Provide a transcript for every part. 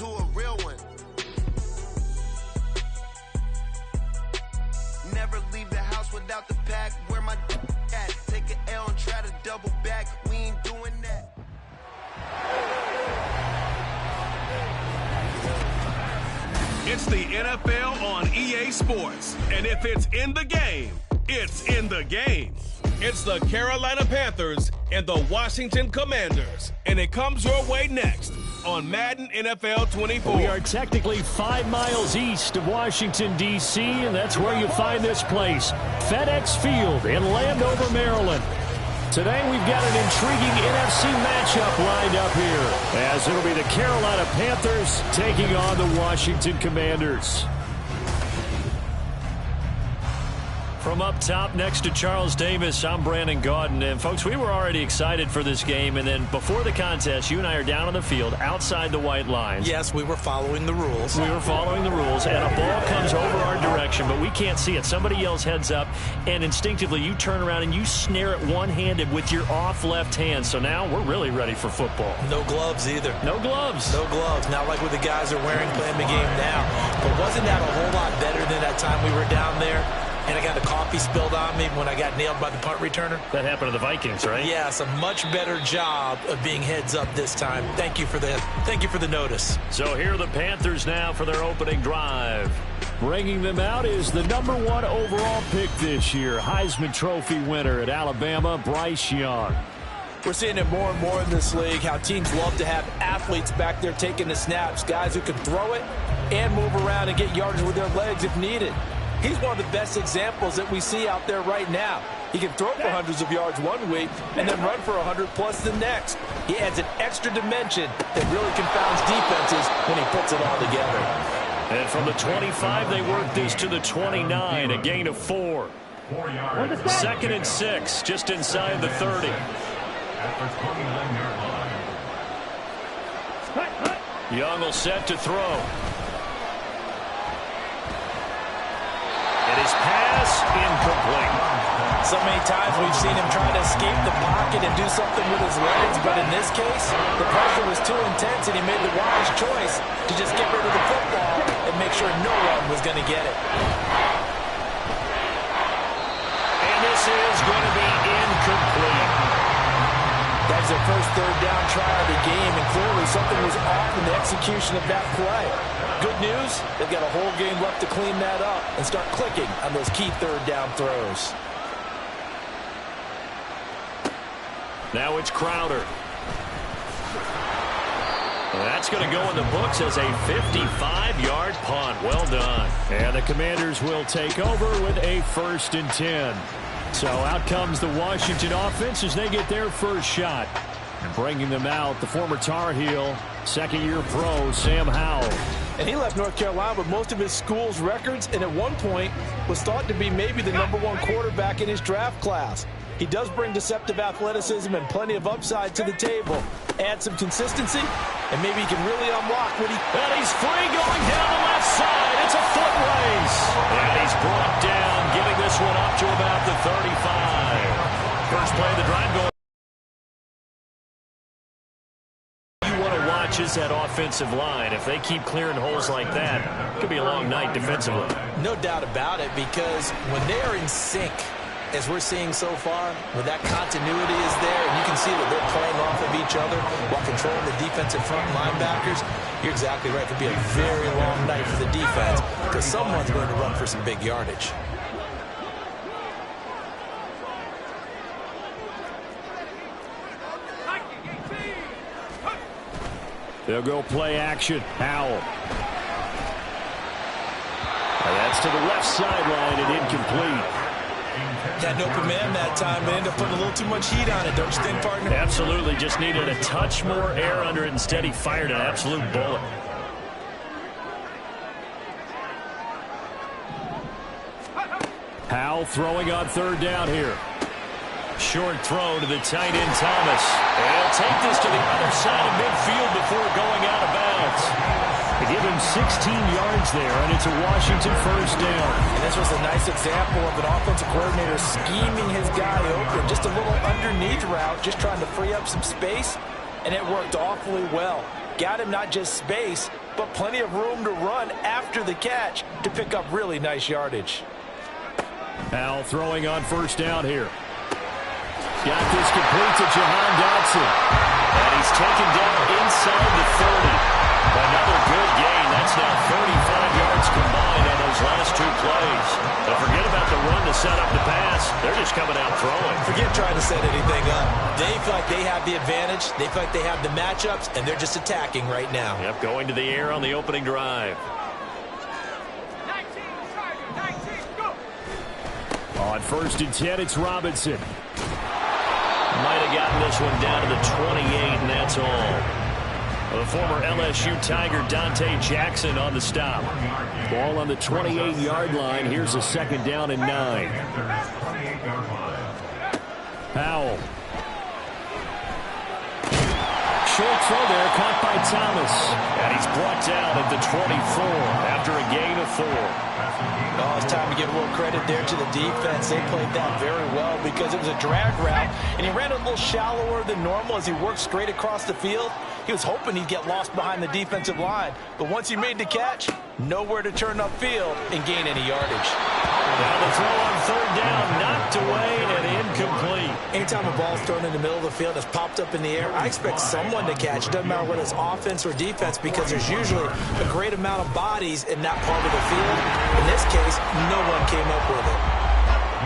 to a real one. Never leave the house without the pack. Where my at? Take an L and try to double back. We ain't doing that. It's the NFL on EA Sports. And if it's in the game, it's in the game. It's the Carolina Panthers and the Washington Commanders. And it comes your way next on Madden NFL 24. We are technically 5 miles east of Washington, D.C., and that's where you find this place, FedEx Field in Landover, Maryland. Today we've got an intriguing NFC matchup lined up here, as it'll be the Carolina Panthers taking on the Washington Commanders. From up top next to Charles Davis, I'm Brandon Gaudin. And, folks, we were already excited for this game. And then before the contest, you and I are down on the field outside the white lines. Yes, we were following the rules. We were following the rules. And a ball comes over our direction, but we can't see it. Somebody yells heads up, and instinctively you turn around and you snare it one-handed with your off left hand. So now we're really ready for football. No gloves either. No gloves. No gloves. Not like what the guys are wearing playing the game now. But wasn't that a whole lot better than that time we were down there? And I got the coffee spilled on me when I got nailed by the punt returner. That happened to the Vikings, right? Yes, a much better job of being heads up this time. Thank you for the notice. So here are the Panthers now for their opening drive. Bringing them out is the #1 overall pick this year, Heisman Trophy winner at Alabama, Bryce Young. We're seeing it more and more in this league, how teams love to have athletes back there taking the snaps, guys who can throw it and move around and get yardage with their legs if needed. He's one of the best examples that we see out there right now. He can throw for hundreds of yards one week and then run for 100+ the next. He adds an extra dimension that really confounds defenses when he puts it all together. And from the 25, they work this to the 29, a gain of 4. 2nd and 6, just inside the 30. Young will set to throw. His pass incomplete. So many times we've seen him try to escape the pocket and do something with his legs, but in this case, the pressure was too intense and he made the wise choice to just get rid of the football and make sure no one was going to get it. And this is going to be incomplete. That's their first 3rd down try of the game, and clearly something was off in the execution of that play. Good news, they've got a whole game left to clean that up and start clicking on those key 3rd down throws. Now it's Crowder. That's going to go in the books as a 55-yard punt. Well done. And the Commanders will take over with a 1st and 10. So out comes the Washington offense as they get their first shot. And bringing them out, the former Tar Heel, 2nd-year pro, Sam Howell. And he left North Carolina with most of his school's records, and at one point was thought to be maybe the #1 quarterback in his draft class. He does bring deceptive athleticism and plenty of upside to the table. Add some consistency, and maybe he can really unlock what he... And he's free going down the left side. It's a foot race. And he's brought down, giving this one up to about the 35. First play of the drive going. Is that offensive line. If they keep clearing holes like that, it could be a long night defensively. No doubt about it, because when they are in sync, as we're seeing so far, when that continuity is there, and you can see that they're playing off of each other while controlling the defensive front linebackers, you're exactly right. It could be a very long night for the defense because someone's going to run for some big yardage. They'll go play action. Howell. And that's to the left sideline and incomplete. Had an open man that time, but ended up putting a little too much heat on it, don't you think, partner? Absolutely. Just needed a touch more air under it. Instead, he fired an absolute bullet. Howell throwing on 3rd down here. Short throw to the tight end, Thomas. And he'll take this to the other side of midfield before going out of bounds. They give him 16 yards there, and it's a Washington 1st down. And this was a nice example of an offensive coordinator scheming his guy open. Just a little underneath route, just trying to free up some space, and it worked awfully well. Got him not just space, but plenty of room to run after the catch to pick up really nice yardage. Powell throwing on first down here. Got this complete to Jahan Dotson. And he's taken down inside the 30. Another good gain. That's now 35 yards combined on those last two plays. But forget about the run to set up the pass. They're just coming out throwing. Forget trying to set anything up. They feel like they have the advantage. They feel like they have the matchups, and they're just attacking right now. Yep, going to the air on the opening drive. 19, go. On 1st and 10, it's Robinson. Might have gotten this one down to the 28, and that's all. The former LSU Tiger Dante Jackson on the stop. Ball on the 28-yard line. Here's a 2nd down and 9. Powell. Short throw there, caught by Thomas. And he's brought down at the 24 after a gain of 4. Oh, it's time to give a little credit there to the defense. They played that very well because it was a drag route, and he ran a little shallower than normal as he worked straight across the field. He was hoping he'd get lost behind the defensive line, but once he made the catch, nowhere to turn upfield and gain any yardage. Now the throw on 3rd down, knocked away and incomplete. Anytime a ball's thrown in the middle of the field that's popped up in the air, I expect someone to catch. It doesn't matter whether it's offense or defense because there's usually a great amount of bodies in that part of the field. In this case, no one came up with it.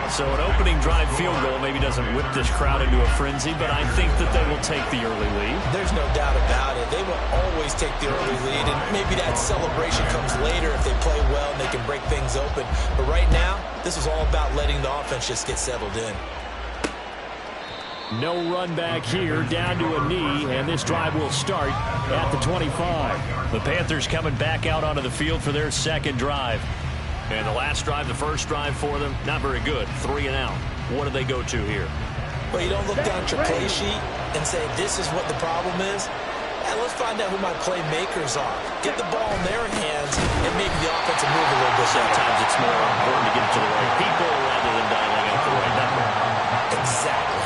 So an opening drive field goal maybe doesn't whip this crowd into a frenzy, but I think that they will take the early lead. There's no doubt about it. They will always take the early lead, and maybe that celebration comes later if they play well and they can break things open. But right now, this is all about letting the offense just get settled in. No run back here, down to a knee, and this drive will start at the 25. The Panthers coming back out onto the field for their 2nd drive. And the last drive, the first drive for them, not very good. 3 and out. What do they go to here? Well, you don't look down at your play sheet and say, this is what the problem is. And let's find out who my playmakers are. Get the ball in their hands and maybe the offense will move a little bit. Sometimes it's more important to get it to the right people rather than dialing up the right number. Exactly.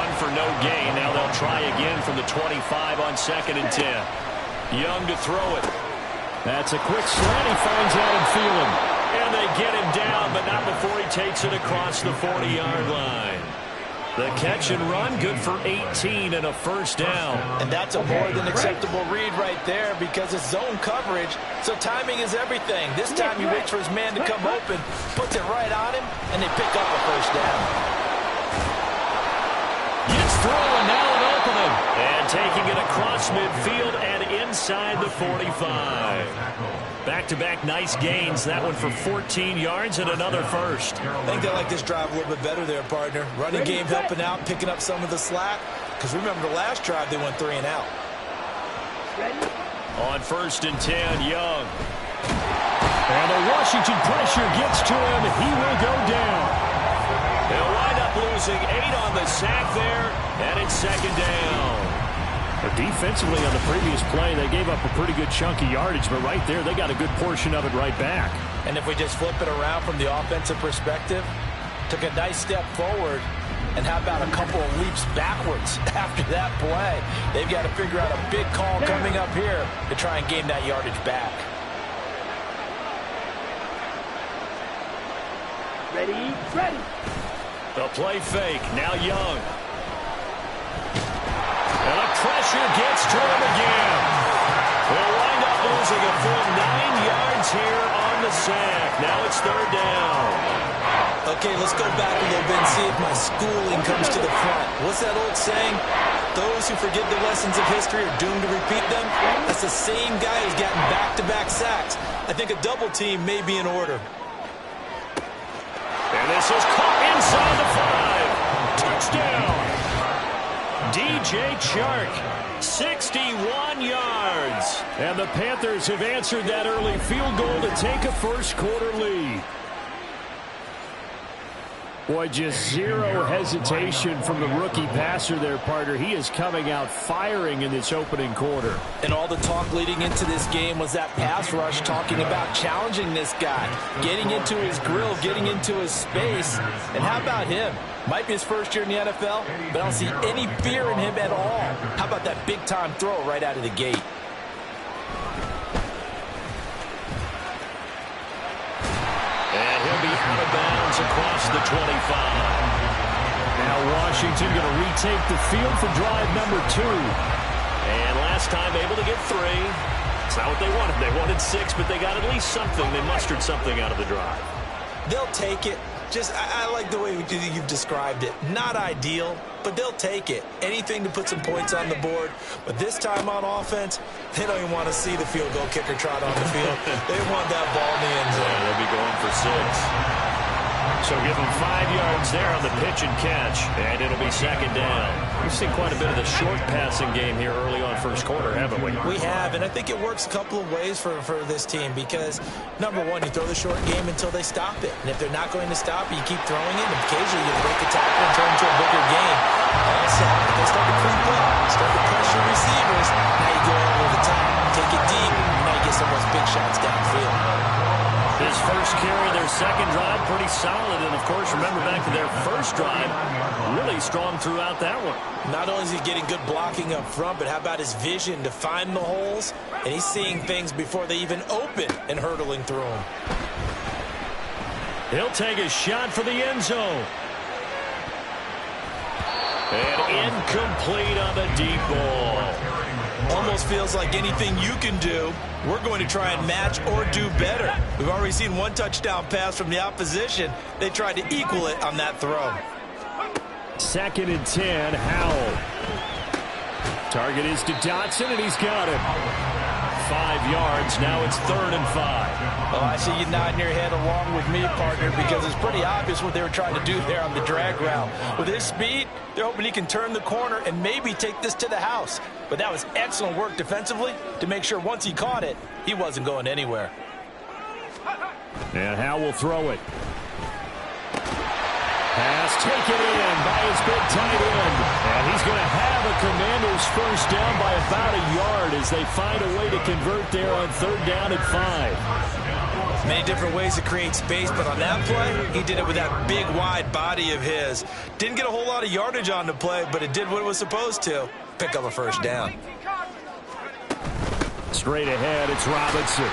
Run for no gain. Now they'll try again from the 25 on 2nd and 10. Young to throw it. That's a quick slant. He finds Adam Thielen. And they get him down, but not before he takes it across the 40-yard line. The catch and run, good for 18 and a 1st down. And that's a more than acceptable read right there because it's zone coverage, so timing is everything. This time he waits for his man to come open, puts it right on him, and they pick up a 1st down. Gets through, and now an opening. And taking it across midfield and inside the 45. Back-to-back nice gains. That one for 14 yards and another 1st. I think they like this drive a little bit better there, partner. Running game helping out, picking up some of the slack. Because remember, the last drive they went 3 and out. On 1st and 10, Young. And the Washington pressure gets to him. He will go down. They'll wind up losing 8 on the sack there, and it's 2nd down. But defensively on the previous play, they gave up a pretty good chunk of yardage, but right there, they got a good portion of it right back. And if we just flip it around from the offensive perspective, took a nice step forward, and how about a couple of leaps backwards after that play? They've got to figure out a big call coming up here to try and gain that yardage back. Ready. The play fake, now Young. And the pressure gets to him again. They'll wind up losing a full 9 yards here on the sack. Now it's 3rd down. Okay, let's go back a little bit and see if my schooling comes to the front. What's that old saying? Those who forget the lessons of history are doomed to repeat them. That's the same guy who's gotten back-to-back sacks. I think a double team may be in order. And this is caught inside the 5. Touchdown. DJ Chark, 61 yards. And the Panthers have answered that early field goal to take a first quarter lead. Boy, just zero hesitation from the rookie passer there, partner. He is coming out firing in this opening quarter. And all the talk leading into this game was that pass rush, talking about challenging this guy, getting into his grill, getting into his space. And how about him? Might be his first year in the NFL, but I don't see any fear in him at all. How about that big-time throw right out of the gate? And he'll be out of bounds across the 25. Now Washington going to retake the field for drive number 2. And last time able to get 3. It's not what they wanted. They wanted 6, but they got at least something. They mustered something out of the drive. They'll take it. I like the way you've described it. Not ideal, but they'll take it. Anything to put some points on the board. But this time on offense, they don't even want to see the field goal kicker trot on the field. They want that ball in the end zone. Yeah, they'll be going for 6. So give them 5 yards there on the pitch and catch, and it'll be second down. We've seen quite a bit of the short passing game here early on first quarter, haven't we? We have, and I think it works a couple of ways for this team because, number one, you throw the short game until they stop it. And if they're not going to stop it, you keep throwing it, and occasionally you break a tackle and turn into a bigger game. Also, if they start to creep up, start to pressure receivers, now you go over the top, take it deep, and now you get some of those big shots downfield. His first carry, their second drive, pretty solid. And, of course, remember back to their first drive, really strong throughout that one. Not only is he getting good blocking up front, but how about his vision to find the holes? And he's seeing things before they even open and hurdling through them. He'll take a shot for the end zone. And incomplete on the deep ball. Almost feels like anything you can do, we're going to try and match or do better. We've already seen one touchdown pass from the opposition. They tried to equal it on that throw. 2nd and 10, Howell. Target is to Dotson, and he's got him. 5 yards, now it's 3rd and 5. Well, I see you nodding your head along with me, partner, because it's pretty obvious what they were trying to do there on the drag route. With his speed, they're hoping he can turn the corner and maybe take this to the house. But that was excellent work defensively to make sure once he caught it, he wasn't going anywhere. And Howell will throw it. Pass taken in by his big tight end. And he's going to have a Commanders first down by about a yard as they find a way to convert there on 3rd down and 5. Many different ways to create space, but on that play, he did it with that big, wide body of his. Didn't get a whole lot of yardage on the play, but it did what it was supposed to. Pick up a first down. Straight ahead, it's Robinson.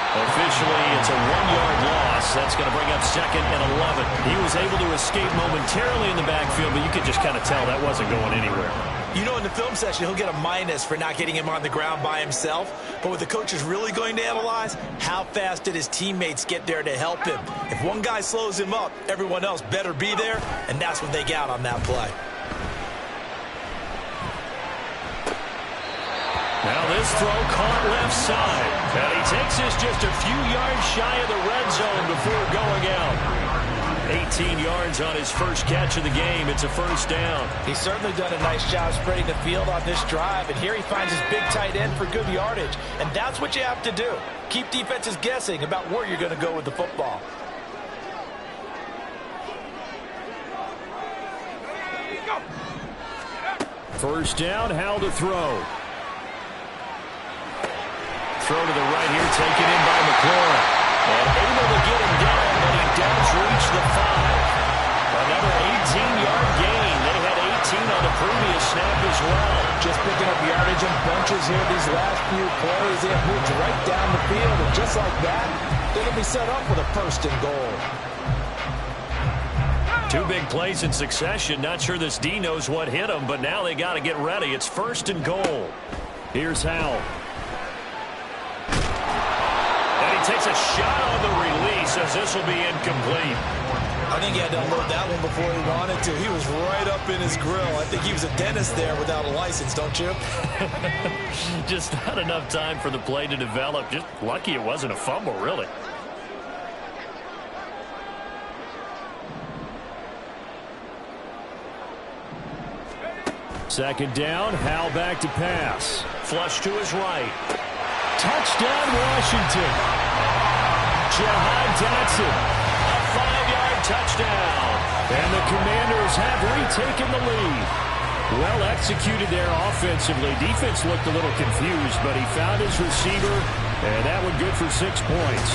Officially, it's a 1-yard loss. That's going to bring up 2nd and 11. He was able to escape momentarily in the backfield, but you could just kind of tell that wasn't going anywhere. You know, in the film session, he'll get a minus for not getting him on the ground by himself. But what the coach is really going to analyze, how fast did his teammates get there to help him? If one guy slows him up, everyone else better be there, and that's what they got on that play. Now this throw caught left side. And he takes this just a few yards shy of the red zone before going out. 18 yards on his first catch of the game. It's a first down. He's certainly done a nice job spreading the field on this drive. And here he finds his big tight end for good yardage. And that's what you have to do. Keep defenses guessing about where you're going to go with the football. First down, Howell to throw. Throw to the right here, taken in by McLaurin. And able to get him down, but he does reach the 5. Another 18-yard gain. They had 18 on the previous snap as well. Just picking up yardage in bunches here these last few plays. They have moved right down the field, and just like that, they're going to be set up with a 1st and goal. 2 big plays in succession. Not sure this D knows what hit him, but now they got to get ready. It's 1st and goal. Here's Howell. Takes a shot on the release as this will be incomplete. I think he had to unload that one before he wanted to. He was right up in his grill. I think he was a dentist there without a license, don't you? Just not enough time for the play to develop. Just lucky it wasn't a fumble, really. Second down, Howell back to pass. Flush to his right. Touchdown, Washington. Jahan Dotson, a touchdown. And the Commanders have retaken the lead. Well executed there offensively. Defense looked a little confused, but he found his receiver, and that one good for 6 points.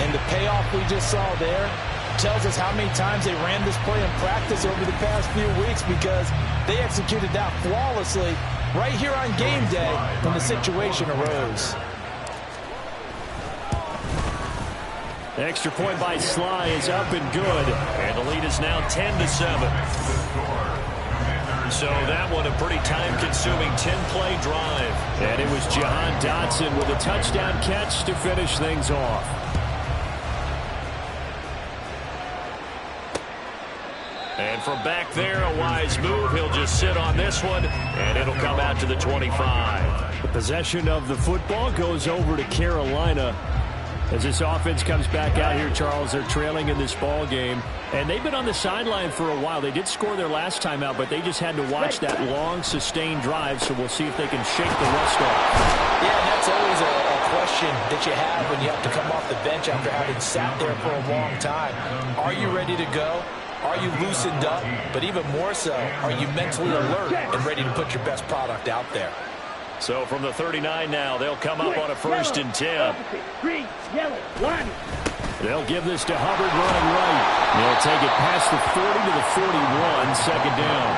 And the payoff we just saw there tells us how many times they ran this play in practice over the past few weeks, because they executed that flawlessly right here on game day when the situation arose. The extra point by Sly is up and good, and the lead is now 10-7. So that one a pretty time-consuming 10-play drive. And it was Jahan Dotson with a touchdown catch to finish things off. And from back there, a wise move. He'll just sit on this one, and it'll come out to the 25. The possession of the football goes over to Carolina. As this offense comes back out here, Charles, they're trailing in this ball game. And they've been on the sideline for a while. They did score their last time out, but they just had to watch that long, sustained drive, so we'll see if they can shake the rust off. Yeah, and that's always a question that you have when you have to come off the bench after having sat there for a long time. Are you ready to go? Are you loosened up? But even more so, are you mentally alert and ready to put your best product out there? So from the 39 now, they'll come up on a 1st and 10. Green, yellow, 1. They'll give this to Hubbard running right. They'll take it past the 40 to the 41, 2nd down.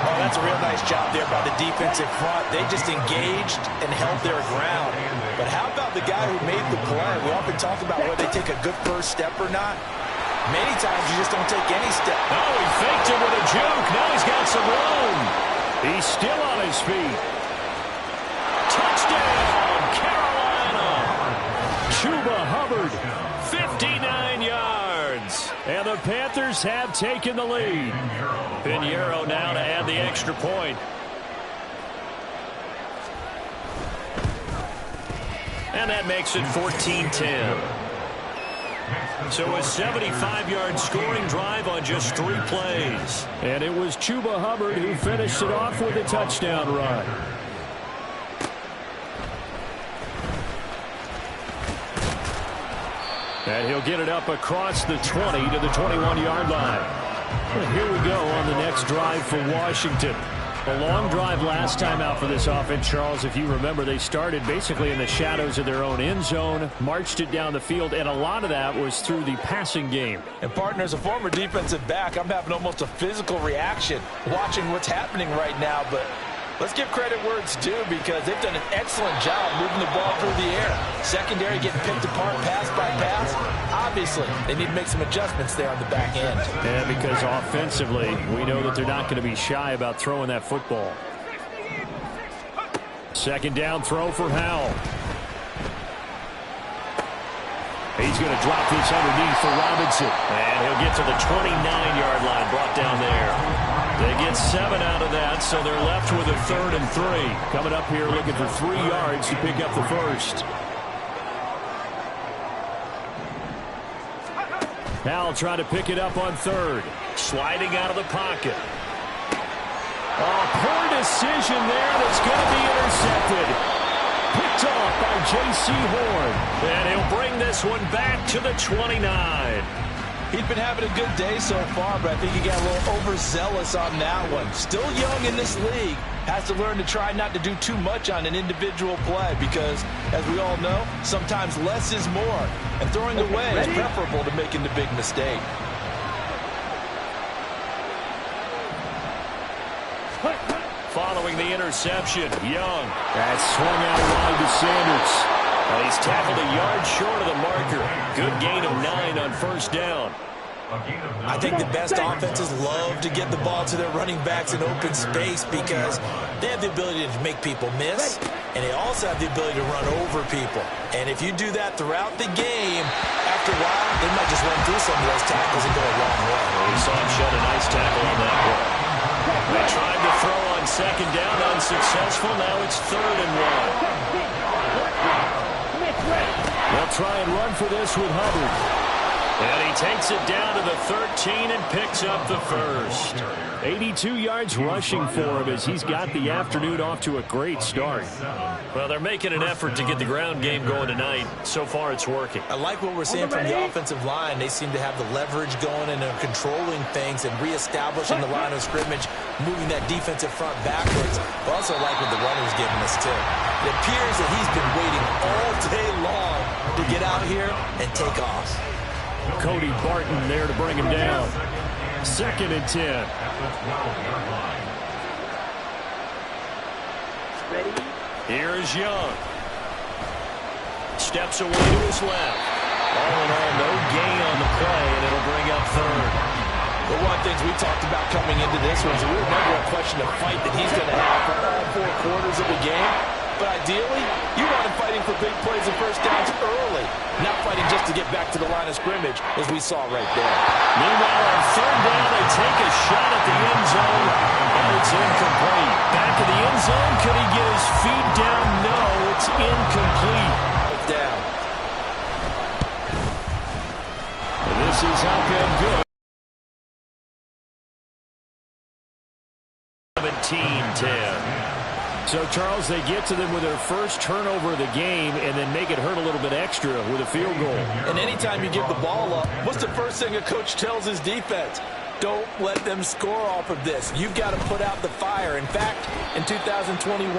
Oh, that's a real nice job there by the defensive front. They just engaged and held their ground. But how about the guy who made the play? We often talk about whether they take a good first step or not. Many times you just don't take any step. Oh, he faked it with a juke. Now he's got some room. He's still on his feet. Touchdown, Carolina. Chuba Hubbard, 59 yards. And the Panthers have taken the lead. Pinheiro now to add the extra point. And that makes it 14-10. So a 75-yard scoring drive on just 3 plays. And it was Chuba Hubbard who finished it off with a touchdown run. And he'll get it up across the 20 to the 21-yard line. And here we go on the next drive for Washington. A long drive last time out for this offense, Charles. If you remember, they started basically in the shadows of their own end zone, marched it down the field, and a lot of that was through the passing game. And, partner, as a former defensive back, I'm having almost a physical reaction watching what's happening right now. But let's give credit where it's due, because they've done an excellent job moving the ball through the air. Secondary getting picked apart pass by pass. Obviously, they need to make some adjustments there on the back end. Yeah, because offensively, we know that they're not going to be shy about throwing that football. 2nd down throw for Howell. He's going to drop this underneath for Robinson. And he'll get to the 29-yard line, brought down there. They get 7 out of that, so they're left with a 3rd and 3. Coming up here looking for 3 yards to pick up the first. Howell trying to pick it up on 3rd. Sliding out of the pocket. Oh, poor decision there that's going to be intercepted. Picked off by J.C. Horn. And he'll bring this one back to the 29. He's been having a good day so far, but I think he got a little overzealous on that one. Still young in this league. Has to learn to try not to do too much on an individual play, because, as we all know, sometimes less is more. And throwing away is preferable to making the big mistake. Following the interception, Young. That's swung out wide to Sanders. And he's tackled a yard short of the marker. Good gain of 9 on 1st down. I think the best offenses love to get the ball to their running backs in open space, because they have the ability to make people miss, and they also have the ability to run over people. And if you do that throughout the game, after a while, they might just run through some of those tackles and go a long way. We saw him shed a nice tackle on that play. They tried to throw on 2nd down, unsuccessful. Now it's 3rd and 1. They'll try and run for this with Hubbard. And he takes it down to the 13 and picks up the first. 82 yards rushing for him as he's got the afternoon off to a great start. Well, they're making an effort to get the ground game going tonight. So far, it's working. I like what we're seeing from the offensive line. They seem to have the leverage going and they're controlling things and reestablishing the line of scrimmage, moving that defensive front backwards. But also like what the runner's giving us, too. It appears that he's been waiting all day long to get out here and take off. Cody Barton there to bring him down. 2nd and 10. Ready? Here's Young. Steps away to his left. All in all, no gain on the play, and it'll bring up 3rd. Well, one of the things we talked about coming into this was we were never a question of fight that he's going to have for all 4 quarters of the game. But ideally, you want him fighting for big plays and first downs early, not fighting just to get back to the line of scrimmage, as we saw right there. Meanwhile, on 3rd down, they take a shot at the end zone, and it's incomplete. Back in the end zone, could he get his feet down? No, it's incomplete. Down. This is up and good. 17-10. So, Charles, they get to them with their first turnover of the game and then make it hurt a little bit extra with a field goal. And anytime you give the ball up, what's the first thing a coach tells his defense? Don't let them score off of this. You've got to put out the fire. In fact, in 2021,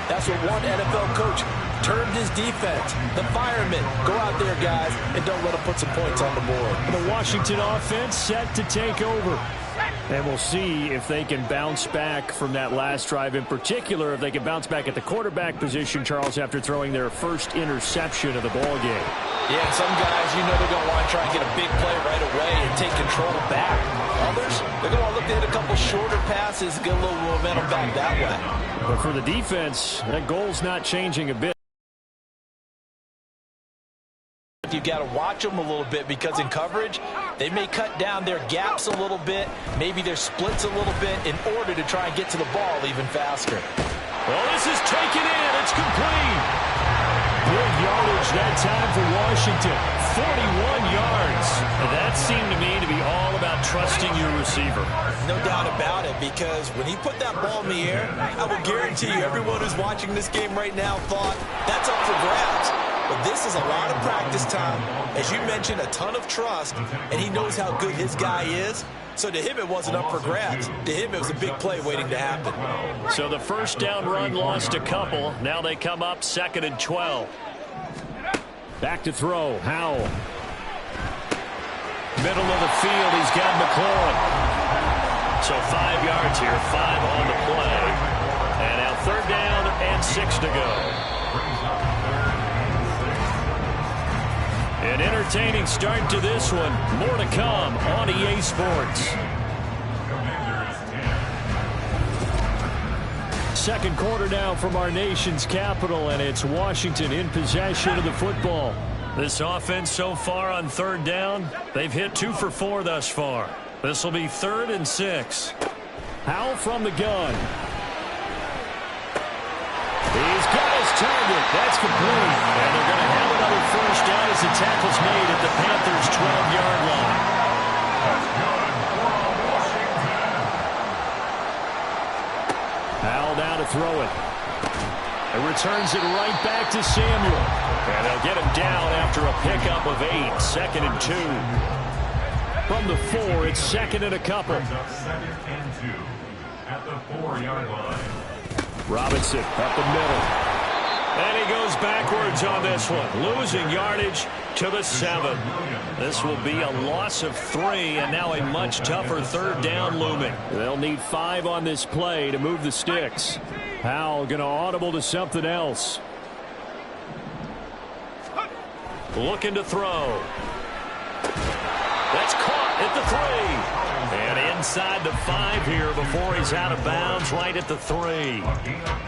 that's what one NFL coach termed his defense. The firemen. Go out there, guys, and don't let them put some points on the board. The Washington offense set to take over. And we'll see if they can bounce back from that last drive. In particular, if they can bounce back at the quarterback position, Charles, after throwing their first interception of the ball game. Yeah, and some guys, you know, they're going to want to try and get a big play right away and take control back. Others, they're going to look to hit a couple shorter passes, get a little momentum back that way. But for the defense, that goal's not changing a bit. You've got to watch them a little bit because in coverage, they may cut down their gaps a little bit, maybe their splits a little bit in order to try and get to the ball even faster. Well, this is taken in. It's complete. Big yardage that time for Washington. 41 yards. And that seemed to me to be all about trusting your receiver. No doubt about it, because when he put that ball in the air, I will guarantee you everyone who's watching this game right now thought that's up for grabs. But this is a lot of practice time. As you mentioned, a ton of trust, and he knows how good his guy is. So to him, it wasn't up for grabs. To him, it was a big play waiting to happen. So the first down run lost a couple. Now they come up 2nd and 12. Back to throw. Howell. Middle of the field, he's got McLaurin. So 5 yards here, 5 on the play. And now 3rd down and 6 to go. An entertaining start to this one. More to come on EA Sports. 2nd quarter now from our nation's capital, and it's Washington in possession of the football. This offense so far on 3rd down, they've hit 2 for 4 thus far. This will be 3rd and 6. Howell from the gun. He's got his target. That's complete. And they're going to have another first down as the tackle's made at the Panthers' 12-yard line. Howell down to throw it. And returns it right back to Samuel. And they'll get him down after a pickup of 8. 2nd and 2. From the 4, it's 2nd and a couple. 2nd and 2 at the 4-yard line. Robinson up the middle. And he goes backwards on this one, losing yardage to the 7. This will be a loss of 3, and now a much tougher 3rd down looming. They'll need 5 on this play to move the sticks. Howell going to audible to something else. Looking to throw. That's caught at the 3. And inside the 5 here before he's out of bounds, right at the 3.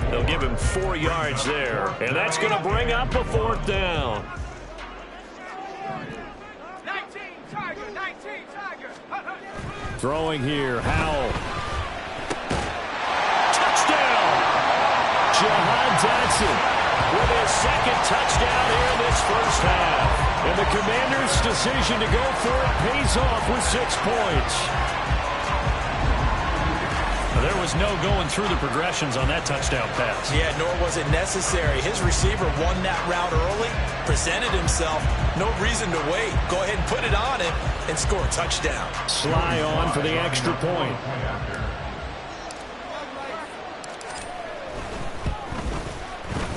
They'll give him 4 yards there. And that's going to bring up a 4th down. 19 Tiger. Throwing here, Howell. Touchdown! Jahan Dotson with his 2nd touchdown here in this first half. And the Commanders' decision to go for it pays off with 6 points. There was no going through the progressions on that touchdown pass. Yeah, nor was it necessary. His receiver won that route early, presented himself. No reason to wait. Go ahead and put it on him and score a touchdown. Sly on for the extra point.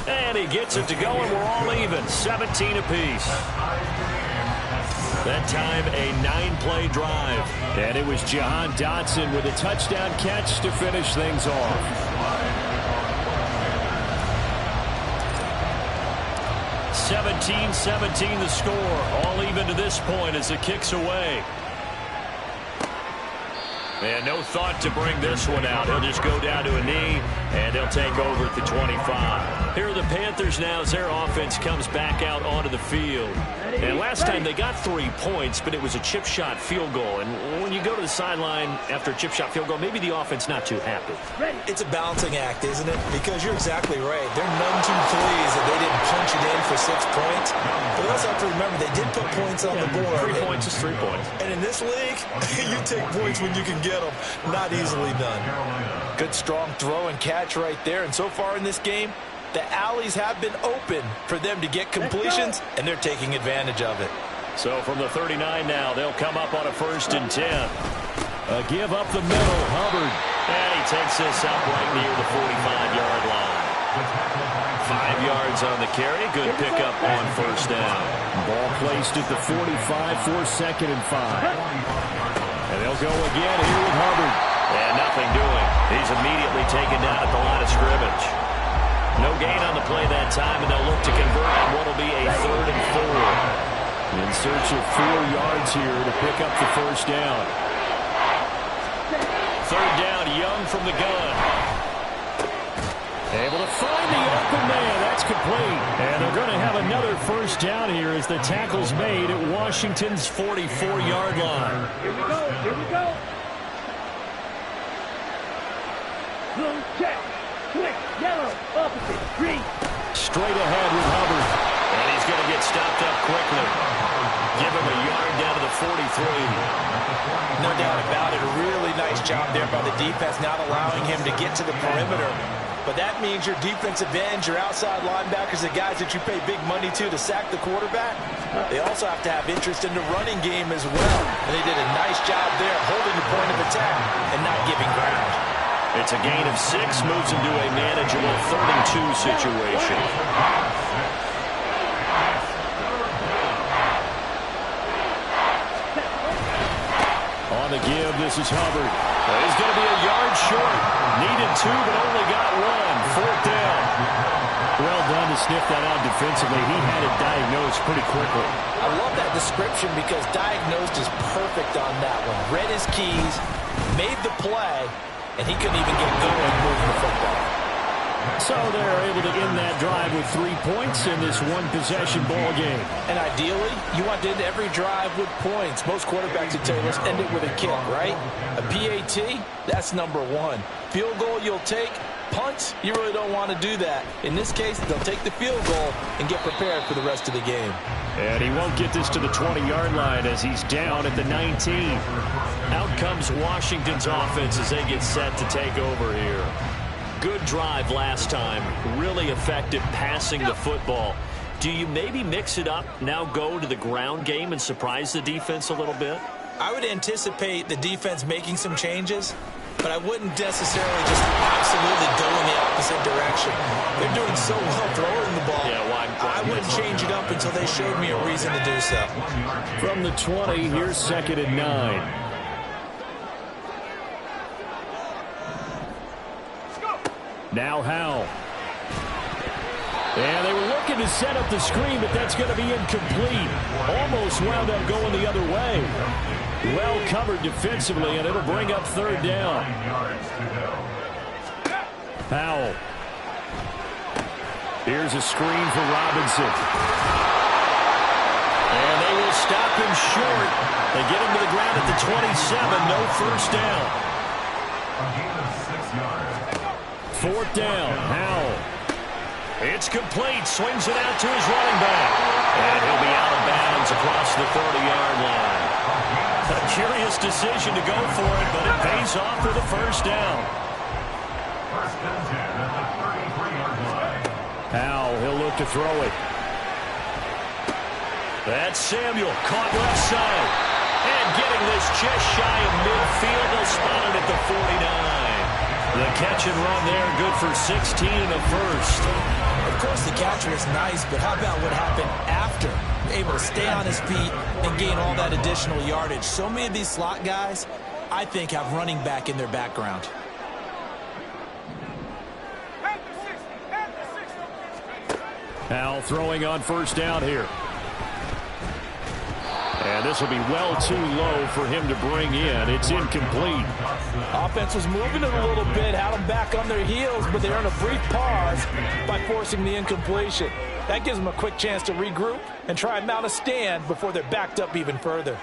And he gets it to go, and we're all even. 17 apiece. That time, a 9-play drive. And it was Jahan Dotson with a touchdown catch to finish things off. 17-17 the score. All even to this point as the kick's away. And no thought to bring this one out. He'll just go down to a knee, and they'll take over at the 25. Here are the Panthers now as their offense comes back out onto the field. And last time they got 3 points, but it was a chip shot field goal. And when you go to the sideline after a chip shot field goal, maybe the offense not too happy. It's a balancing act, isn't it? Because you're exactly right. They're none too pleased that they didn't punch it in for 6 points. But we also have to remember they did put points on the board. 3 points is 3 points. And in this league, you take points when you can get them. Not easily done. Good strong throw and catch right there. And so far in this game, the alleys have been open for them to get completions, and they're taking advantage of it. So from the 39 now, they'll come up on a 1st and 10. A give up the middle, Hubbard. And he takes this up right near the 45-yard line. 5 yards on the carry. Good pickup on 1st down. Ball placed at the 45 for 2nd and 5. And they'll go again here with Hubbard. And nothing doing. He's immediately taken down at the line of scrimmage. No gain on the play that time, and they'll look to convert on what will be a 3rd and 4. In search of 4 yards here to pick up the 1st down. 3rd down, Young from the gun. Able to find the open man. That's complete. And they're going to have another 1st down here as the tackle's made at Washington's 44-yard line. Here we go. Here we go. Blue check. Switch. Yellow. Opposite. Green. Straight ahead with Hubbard. And he's going to get stopped up quickly. Give him a yard down to the 43. No doubt about it. A really nice job there by the defense, not allowing him to get to the perimeter. But that means your defensive ends, your outside linebackers, the guys that you pay big money to sack the quarterback, they also have to have interest in the running game as well. And they did a nice job there holding the point of attack and not giving ground. It's a gain of 6, moves him to a manageable 3rd and 2 situation. On the give, this is Hubbard. He's going to be a yard short. Needed 2, but only got 1. 4th down. Well done to sniff that out defensively. He had it diagnosed pretty quickly. I love that description because diagnosed is perfect on that one. Read his keys, made the play, and he couldn't even get going moving the football. So they're able to end that drive with 3 points in this one-possession ball game. And ideally, you want to end every drive with points. Most quarterbacks would tell you, let's end it with a kick, right? A PAT, that's number 1. Field goal you'll take. Punts, you really don't want to do that. In this case, they'll take the field goal and get prepared for the rest of the game. And he won't get this to the 20-yard line as he's down at the 19. Out comes Washington's offense as they get set to take over here. Good drive last time. Really effective passing the football. Do you maybe mix it up, now go to the ground game and surprise the defense a little bit? I would anticipate the defense making some changes, but I wouldn't necessarily just absolutely go in the opposite direction. They're doing so well throwing the ball. Yeah, I wouldn't change it up until they showed me a reason to do so. From the 20, here's 2nd and 9. Now Howell. And they were looking to set up the screen, but that's going to be incomplete. Almost wound up going the other way. Well covered defensively, and it'll bring up 3rd down. Howell. Here's a screen for Robinson. And they will stop him short. They get him to the ground at the 27. No 1st down. 4th down. Howell. It's complete. Swings it out to his running back. And he'll be out of bounds across the 30-yard line. A curious decision to go for it, but it pays off with a first down. First and 10 at the 33-yard line. Howell, he'll look to throw it. That's Samuel, caught left side. And getting this just shy of midfield, they'll spot it at the 49. The catch and run there, good for 16 and a first. Of course, the catch was nice, but how about what happened after? Able to stay on his feet and gain all that additional yardage. So many of these slot guys, I think, have running back in their background. Howell throwing on first down here. And this will be well too low for him to bring in. It's incomplete. Offense was moving it a little bit, had them back on their heels, but they earned a brief pause by forcing the incompletion. That gives them a quick chance to regroup and try and mount a stand before they're backed up even further.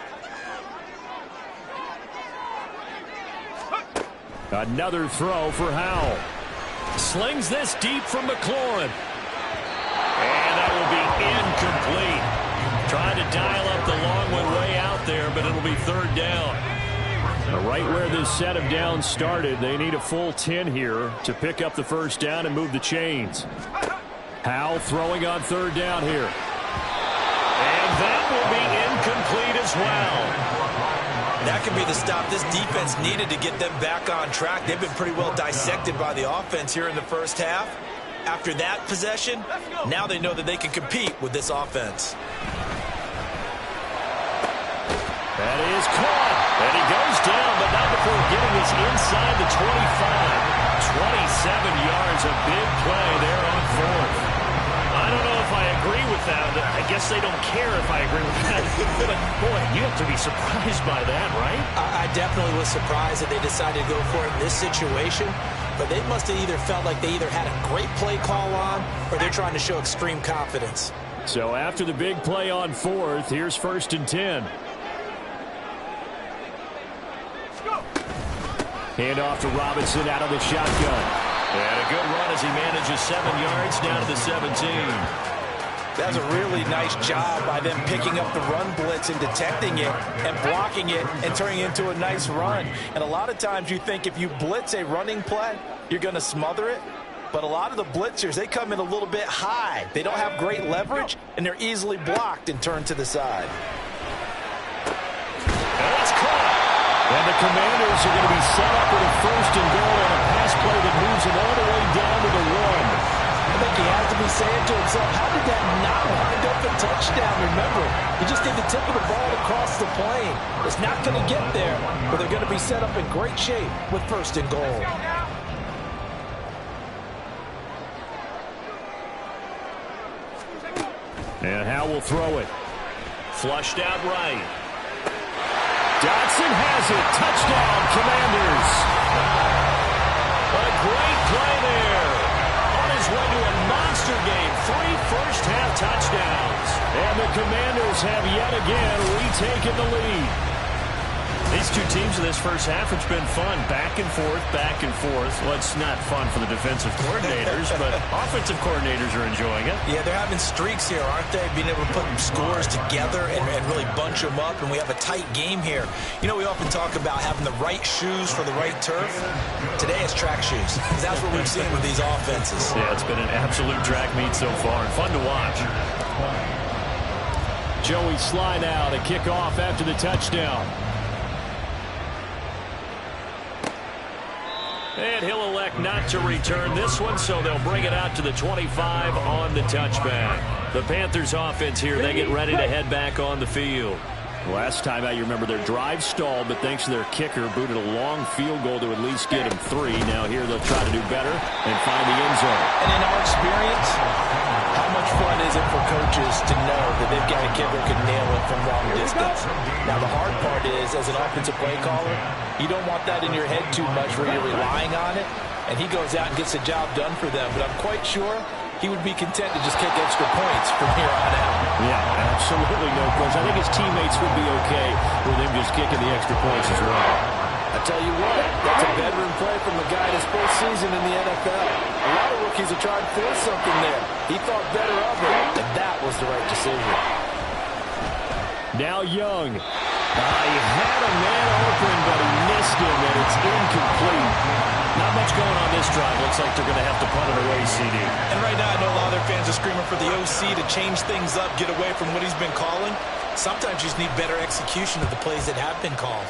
Another throw for Howell. Slings this deep from McLaurin. And that will be incomplete. Trying to dial up the long one way out there, but it'll be third down. Right where this set of downs started, they need a full 10 here to pick up the first down and move the chains. Howell throwing on third down here. And that will be incomplete as well. That could be the stop this defense needed to get them back on track. They've been pretty well dissected by the offense here in the first half. After that possession, now they know that they can compete with this offense. That is caught. And he goes down, but not before getting us inside the 25. 27 yards, a big play there on fourth. I don't know if I agree with that. I guess they don't care if I agree with that. But, boy, you have to be surprised by that, right? I definitely was surprised that they decided to go for it in this situation. But they must have either felt like they either had a great play call on or they're trying to show extreme confidence. So after the big play on fourth, here's first and 10. Hand off to Robinson out of the shotgun. And a good run as he manages 7 yards down to the 17. That's a really nice job by them picking up the run blitz and detecting it and blocking it and turning it into a nice run. And a lot of times you think if you blitz a running play, you're going to smother it. But a lot of the blitzers, they come in a little bit high. They don't have great leverage, and they're easily blocked and turned to the side. That's caught. And the Commanders are going to be set up with a first and goal on a pass play that moves them all the way down to the 1. I think he has to be saying to himself, how did that not wind up a touchdown? Remember, he just did the tip of the ball across the plane. It's not going to get there, but they're going to be set up in great shape with first and goal. And Howell will throw it. Flushed out right. Dotson has it. Touchdown, Commanders. A great play there. On his way to a monster game. 3 first-half touchdowns. And the Commanders have yet again retaken the lead. These two teams in this first half, it's been fun. Back and forth, back and forth. Well, it's not fun for the defensive coordinators, but offensive coordinators are enjoying it. Yeah, they're having streaks here, aren't they? Being able to put scores together and really bunch them up, and we have a tight game here. You know, we often talk about having the right shoes for the right turf. Today it's track shoes. That's what we've seen with these offenses. Yeah, it's been an absolute track meet so far, and fun to watch. Joey Sly now to kick off after the touchdown. And he'll elect not to return this one, so they'll bring it out to the 25 on the touchback. The Panthers offense here, they get ready to head back on the field. Last time out, you remember their drive stalled, but thanks to their kicker, booted a long field goal to at least get him 3. Now here they'll try to do better and find the end zone. And in our experience, how much fun is it for coaches to know that they've got a kicker who can nail it from long distance? Now the hard part is, as an offensive play caller, you don't want that in your head too much where you're relying on it, and he goes out and gets the job done for them. But I'm quite sure he would be content to just kick extra points from here on out. Yeah, absolutely no question. I think his teammates would be okay with him just kicking the extra points as well. I tell you what, that's a veteran play from a guy in his first season in the NFL. A lot of rookies are trying to force something there. He thought better of it, and that was the right decision. Now Young. He had a man open, but he missed him, and it's incomplete. Not much going on this drive. Looks like they're going to have to punt it away, CD. And right now, I know a lot of their fans are screaming for the OC to change things up, get away from what he's been calling. Sometimes you just need better execution of the plays that have been called.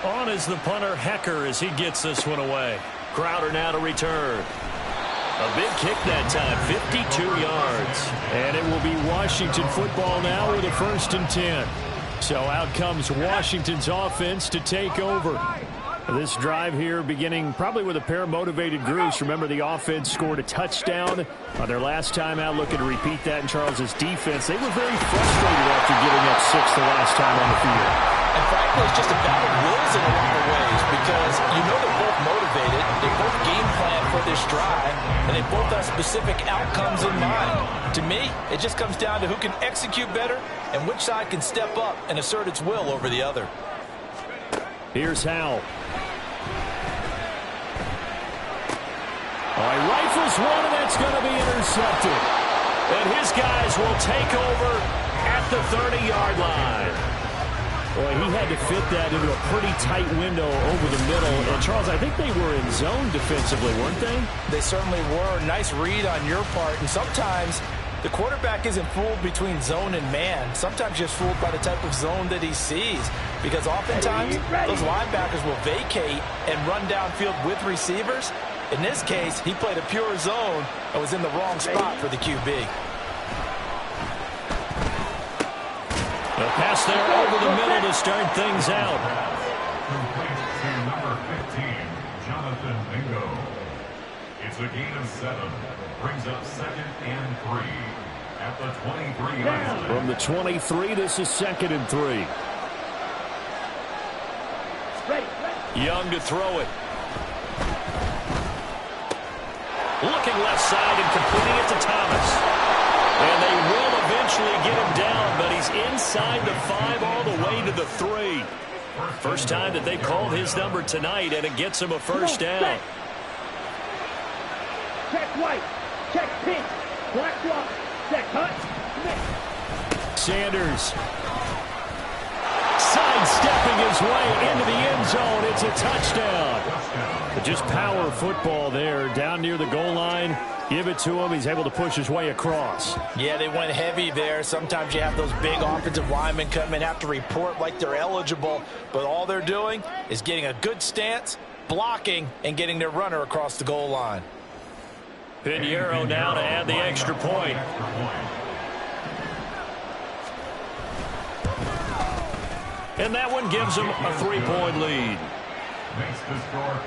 On is the punter, Hecker, as he gets this one away. Crowder now to return. A big kick that time, 52 yards. And it will be Washington football now with a 1st and 10. So out comes Washington's offense to take over. This drive here beginning probably with a pair of motivated groups. Remember, the offense scored a touchdown on their last time out. Looking to repeat that in Charles's defense. They were very frustrated after giving up 6 the last time on the field. And frankly, it's just a battle of wills in a lot of ways because you know they're both motivated. They both game plan for this drive, and they both have specific outcomes in mind. To me, it just comes down to who can execute better and which side can step up and assert its will over the other. Here's Howell. He rifles one, and that's going to be intercepted. And his guys will take over at the 30-yard line. Boy, he had to fit that into a pretty tight window over the middle. And, Charles, I think they were in zone defensively, weren't they? They certainly were. Nice read on your part. And sometimes the quarterback isn't fooled between zone and man. Sometimes you're fooled by the type of zone that he sees. Because oftentimes, those linebackers will vacate and run downfield with receivers. In this case, he played a pure zone and was in the wrong spot for the QB. A pass there over the middle to start things out. Complete to number 15, Jonathan Mingo. It's a gain of 7. Brings up 2nd and 3 at the 23-yard line. From the 23, this is 2nd and 3. Young to throw it. Looking left side and completing it to Thomas. And they will eventually get him down, but he's inside the 5 all the way to the 3. First time that they've called his number tonight, and it gets him a first down. Check white. Check pink. Black block. Check hut. Sanders sidestepping his way into the end zone. It's a touchdown. But just power football there down near the goal line. Give it to him. He's able to push his way across. Yeah, they went heavy there. Sometimes you have those big offensive linemen come in, have to report like they're eligible. But all they're doing is getting a good stance, blocking, and getting their runner across the goal line. Pinheiro now to add the extra point. And that one gives them a 3-point lead.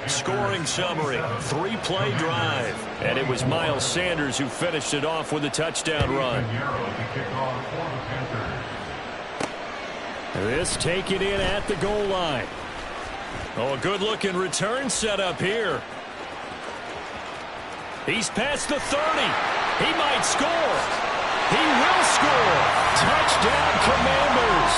Scoring summary, 3-play drive. And it was Miles Sanders who finished it off with a touchdown run. This taken in at the goal line. Oh, a good-looking return set up here. He's past the 30. He might score. He will score. Touchdown, Commanders.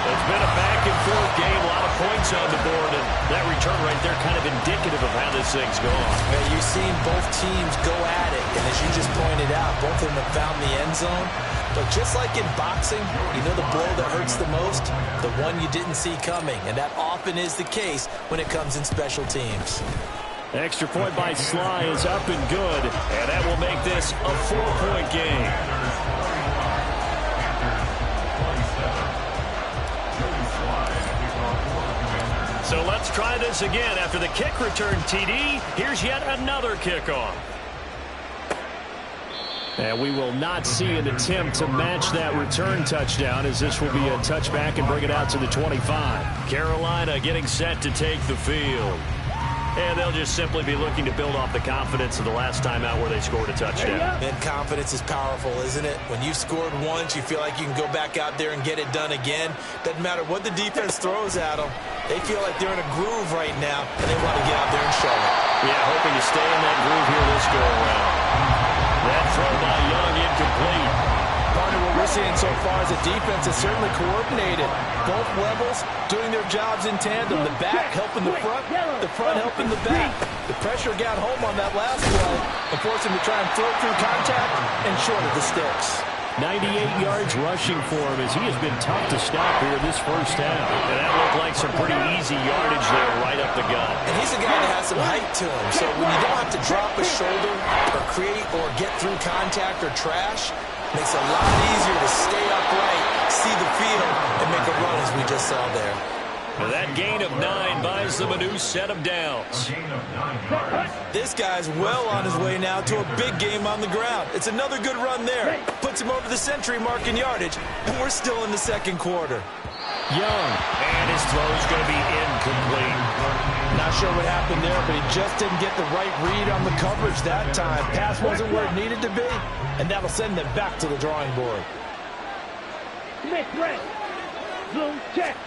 It's been a back-and-forth game, a lot of points on the board, and that return right there kind of indicative of how this thing's gone. Yeah, you've seen both teams go at it, and as you just pointed out, both of them have found the end zone. But just like in boxing, you know the blow that hurts the most? The one you didn't see coming, and that often is the case when it comes in special teams. Extra point by Sly is up and good, and that will make this a 4-point game. So let's try this again. After the kick return TD, here's yet another kickoff. And we will not see an attempt to match that return touchdown, as this will be a touchback and bring it out to the 25. Carolina getting set to take the field. And they'll just simply be looking to build off the confidence of the last time out where they scored a touchdown. And confidence is powerful, isn't it? When you've scored once, you feel like you can go back out there and get it done again. Doesn't matter what the defense throws at them. They feel like they're in a groove right now, and they want to get out there and show it. Yeah, hoping to stay in that groove here this go-around. That throw by Young incomplete. Partner, what we're we're seeing so far is a defense that's certainly coordinated. Both levels doing their jobs in tandem. The back helping the front helping the back. The pressure got home on that last play and forced him to try and throw through contact and short of the sticks. 98 yards rushing for him as he has been tough to stop here this first half. And that looked like some pretty easy yardage there right up the gut. And he's a guy that has some height to him. So when you don't have to drop a shoulder or create or get through contact or trash, it makes it a lot easier to stay upright, see the field, and make a run as we just saw there. Well, that gain of 9 buys them a new set of downs. This guy's well on his way now to a big game on the ground. It's another good run there. Puts him over the century mark in yardage, and we're still in the second quarter. Young, and his throw's going to be incomplete. Not sure what happened there, but he just didn't get the right read on the coverage that time. Pass wasn't where it needed to be, and that'll send them back to the drawing board. Smith red. Zoom check.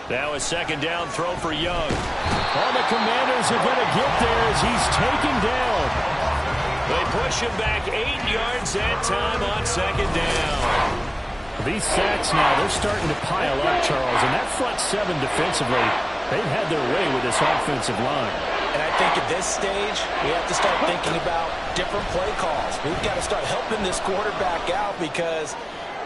Now a second down throw for Young. All the Commanders are going to get there as he's taken down. They push him back 8 yards that time on second down. These sacks now, they're starting to pile up, Charles. And that front seven defensively, they've had their way with this offensive line. And I think at this stage, we have to start thinking about different play calls. We've got to start helping this quarterback out because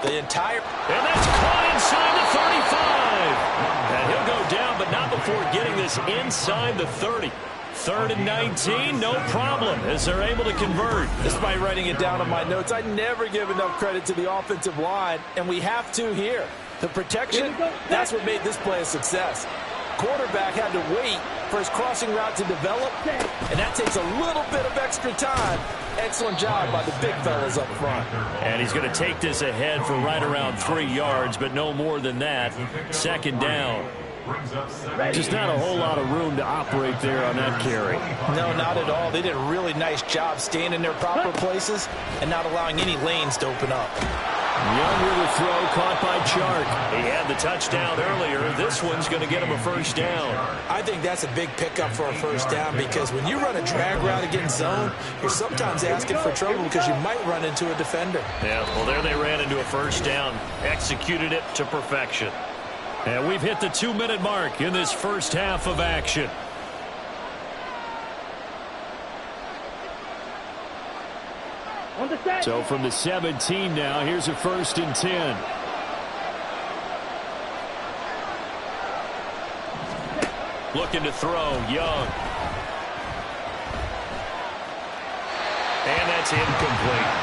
the entire... And that's caught inside the 35. And he'll go down, but not before getting this inside the 30. 3rd and 19, no problem, as they're able to convert. Despite writing it down on my notes, I never give enough credit to the offensive line, and we have to here. The protection, that's what made this play a success. Quarterback had to wait for his crossing route to develop, and that takes a little bit of extra time. Excellent job by the big fellas up front. And he's going to take this ahead for right around 3 yards, but no more than that. Second down. Just not a whole lot of room to operate there on that carry. No, not at all. They did a really nice job staying in their proper places and not allowing any lanes to open up. Young with a throw caught by Chark. He had the touchdown earlier. This one's going to get him a first down. I think that's a big pickup for a first down because when you run a drag route against zone, you're sometimes asking for trouble because you might run into a defender. Yeah, well, there they ran into a first down. Executed it to perfection. And we've hit the 2-minute mark in this first half of action. So from the 17 now, here's a 1st and 10. Looking to throw, Young. And that's incomplete.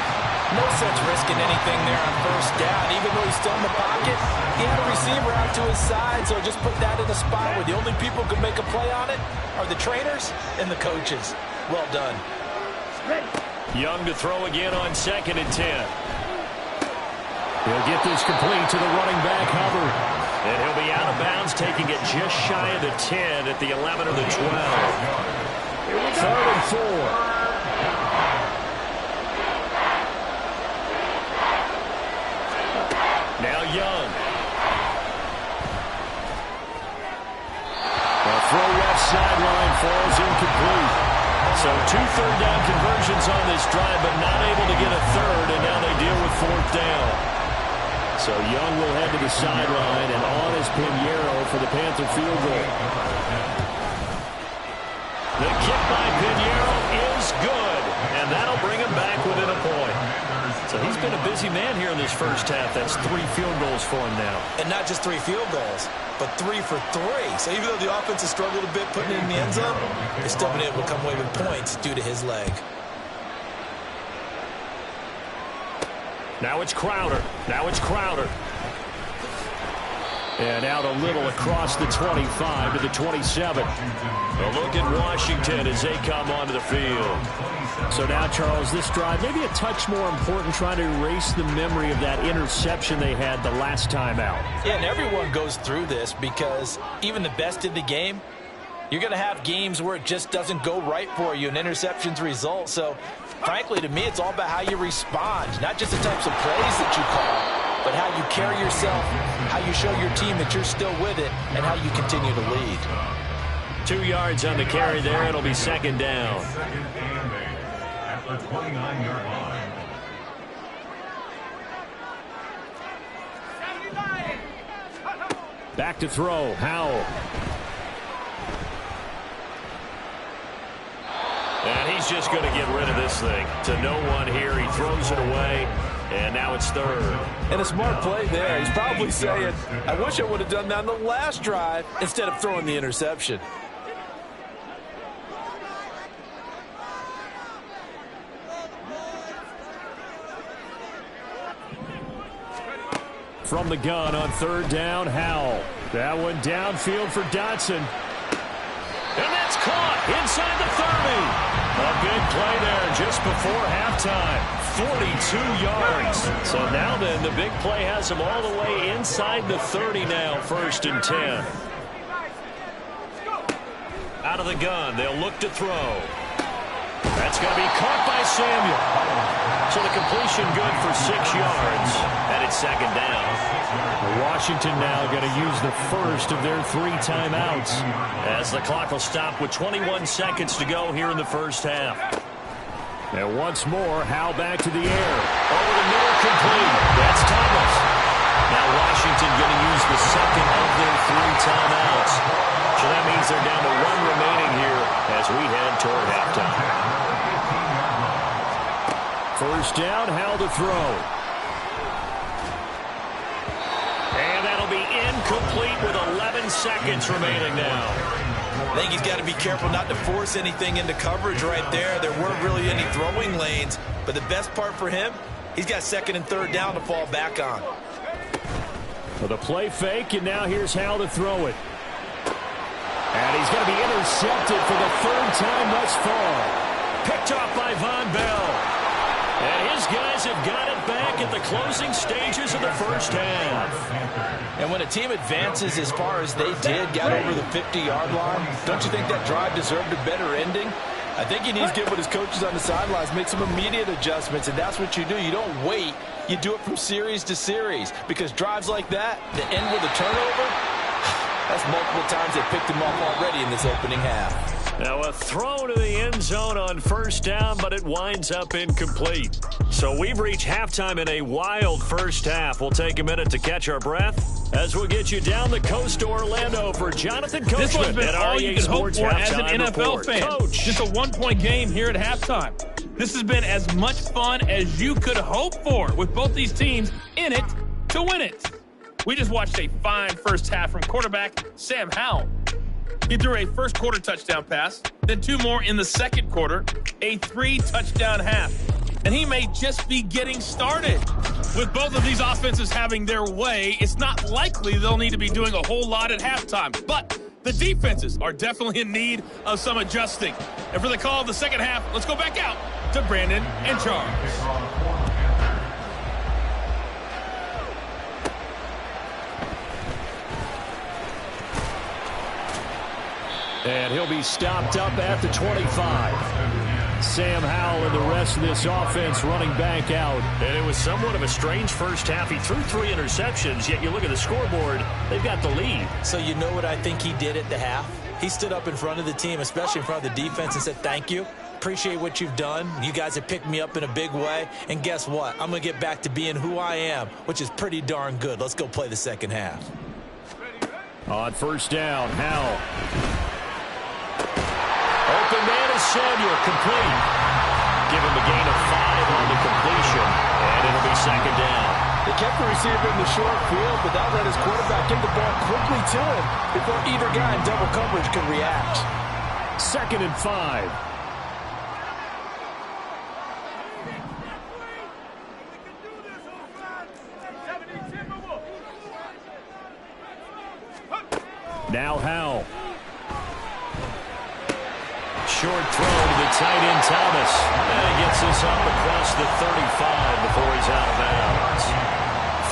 No sense risking anything there on first down. Even though he's still in the pocket, he had a receiver out to his side, so just put that in a spot where the only people who can make a play on it are the trainers and the coaches. Well done. Young to throw again on 2nd and 10. He'll get this complete to the running back, Hubbard. And he'll be out of bounds, taking it just shy of the 10 at the 11 or the 12. 3rd and 4. Now Young. The throw left sideline falls incomplete. So 2 third-down conversions on this drive, but not able to get a third, and now they deal with 4th down. So Young will head to the sideline, and on is Pinheiro for the Panther field goal. The kick by Pinheiro is good, and that'll bring him back within a point. So he's been a busy man here in this first half. That's 3 field goals for him now. And not just 3 field goals, but 3 for 3. So even though the offense has struggled a bit putting it in the end zone, they've still been able to come away with points due to his leg. Now it's Crowder. And out a little across the 25 to the 27. A look at Washington as they come onto the field. So now, Charles, this drive maybe a touch more important, trying to erase the memory of that interception they had the last time out. Yeah, and everyone goes through this because even the best in the game, you're going to have games where it just doesn't go right for you and interceptions result. So, frankly, to me, it's all about how you respond, not just the types of plays that you call, but how you carry yourself, how you show your team that you're still with it, and how you continue to lead. 2 yards on the carry there. It'll be 2nd down. At the 29-yard line. Back to throw, Howell. And he's just going to get rid of this thing. To no one here. He throws it away. And now it's third. And a smart play there. He's probably saying, I wish I would have done that on the last drive instead of throwing the interception. From the gun on third down, Howell. That one downfield for Dotson. And that's caught inside the 30. A big play there just before halftime. 42 yards. So now then, the big play has him all the way inside the 30 now, 1st and 10. Out of the gun, they'll look to throw. That's going to be caught by Samuel. So the completion good for 6 yards, and it's 2nd down. Washington now going to use the first of their 3 timeouts as the clock will stop with 21 seconds to go here in the first half. And once more, Howell back to the air. Over the middle, complete. That's Thomas. Now Washington going to use the second of their 3 timeouts. So that means they're down to 1 remaining here as we head toward halftime. First down, Howell to throw. And that'll be incomplete with 11 seconds remaining now. I think he's got to be careful not to force anything into coverage right there. There weren't really any throwing lanes, but the best part for him, he's got 2nd and 3rd down to fall back on. For the play fake, and now here's Howell to throw it. And he's going to be intercepted for the 3rd time thus far. Picked off by Von Bell. And his guys have got it back at the closing stages of the first half. And when a team advances as far as they did, got over the 50-yard line, don't you think that drive deserved a better ending? I think he needs to get with his coaches on the sidelines, make some immediate adjustments, and that's what you do. You don't wait. You do it from series to series, because drives like that, that end with a turnover, that's multiple times they picked him off already in this opening half. Now a throw to the end zone on first down, but it winds up incomplete. So we've reached halftime in a wild first half. We'll take a minute to catch our breath as we'll get you down the coast to Orlando for Jonathan Coachman. This one's been all you can hope for as an NFL fan. Coach. Just a 1-point game here at halftime. This has been as much fun as you could hope for with both these teams in it to win it. We just watched a fine first half from quarterback Sam Howell. He threw a first quarter touchdown pass, then 2 more in the second quarter, a 3-touchdown half. And he may just be getting started. With both of these offenses having their way, it's not likely they'll need to be doing a whole lot at halftime. But the defenses are definitely in need of some adjusting. And for the call of the second half, let's go back out to Brandon and Charles. And he'll be stopped up at the 25. Sam Howell and the rest of this offense running back out. And it was somewhat of a strange first half. He threw 3 interceptions, yet you look at the scoreboard, they've got the lead. So you know what I think he did at the half? He stood up in front of the team, especially in front of the defense, and said, thank you. Appreciate what you've done. You guys have picked me up in a big way. And guess what? I'm going to get back to being who I am, which is pretty darn good. Let's go play the second half. On first down, Howell. Open man is Samuel, complete. Give him a gain of 5 on the completion, and it'll be second down. They kept the receiver in the short field, but that let his quarterback get the ball quickly to him before either guy in double coverage could react. 2nd and 5. Now Howell. Short throw to the tight end, Thomas. And he gets this up across the 35 before he's out of bounds.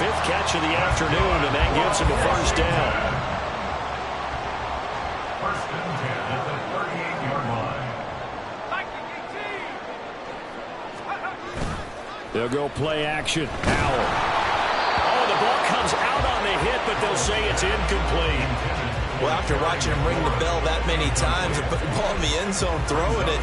5th catch of the afternoon, and that gives him a first down. 1st and 10 at the 38-yard line. They'll go play action. Howell. Oh, the ball comes out on the hit, but they'll say it's incomplete. Well, after watching him ring the bell that many times and put the ball in the end zone, throwing it,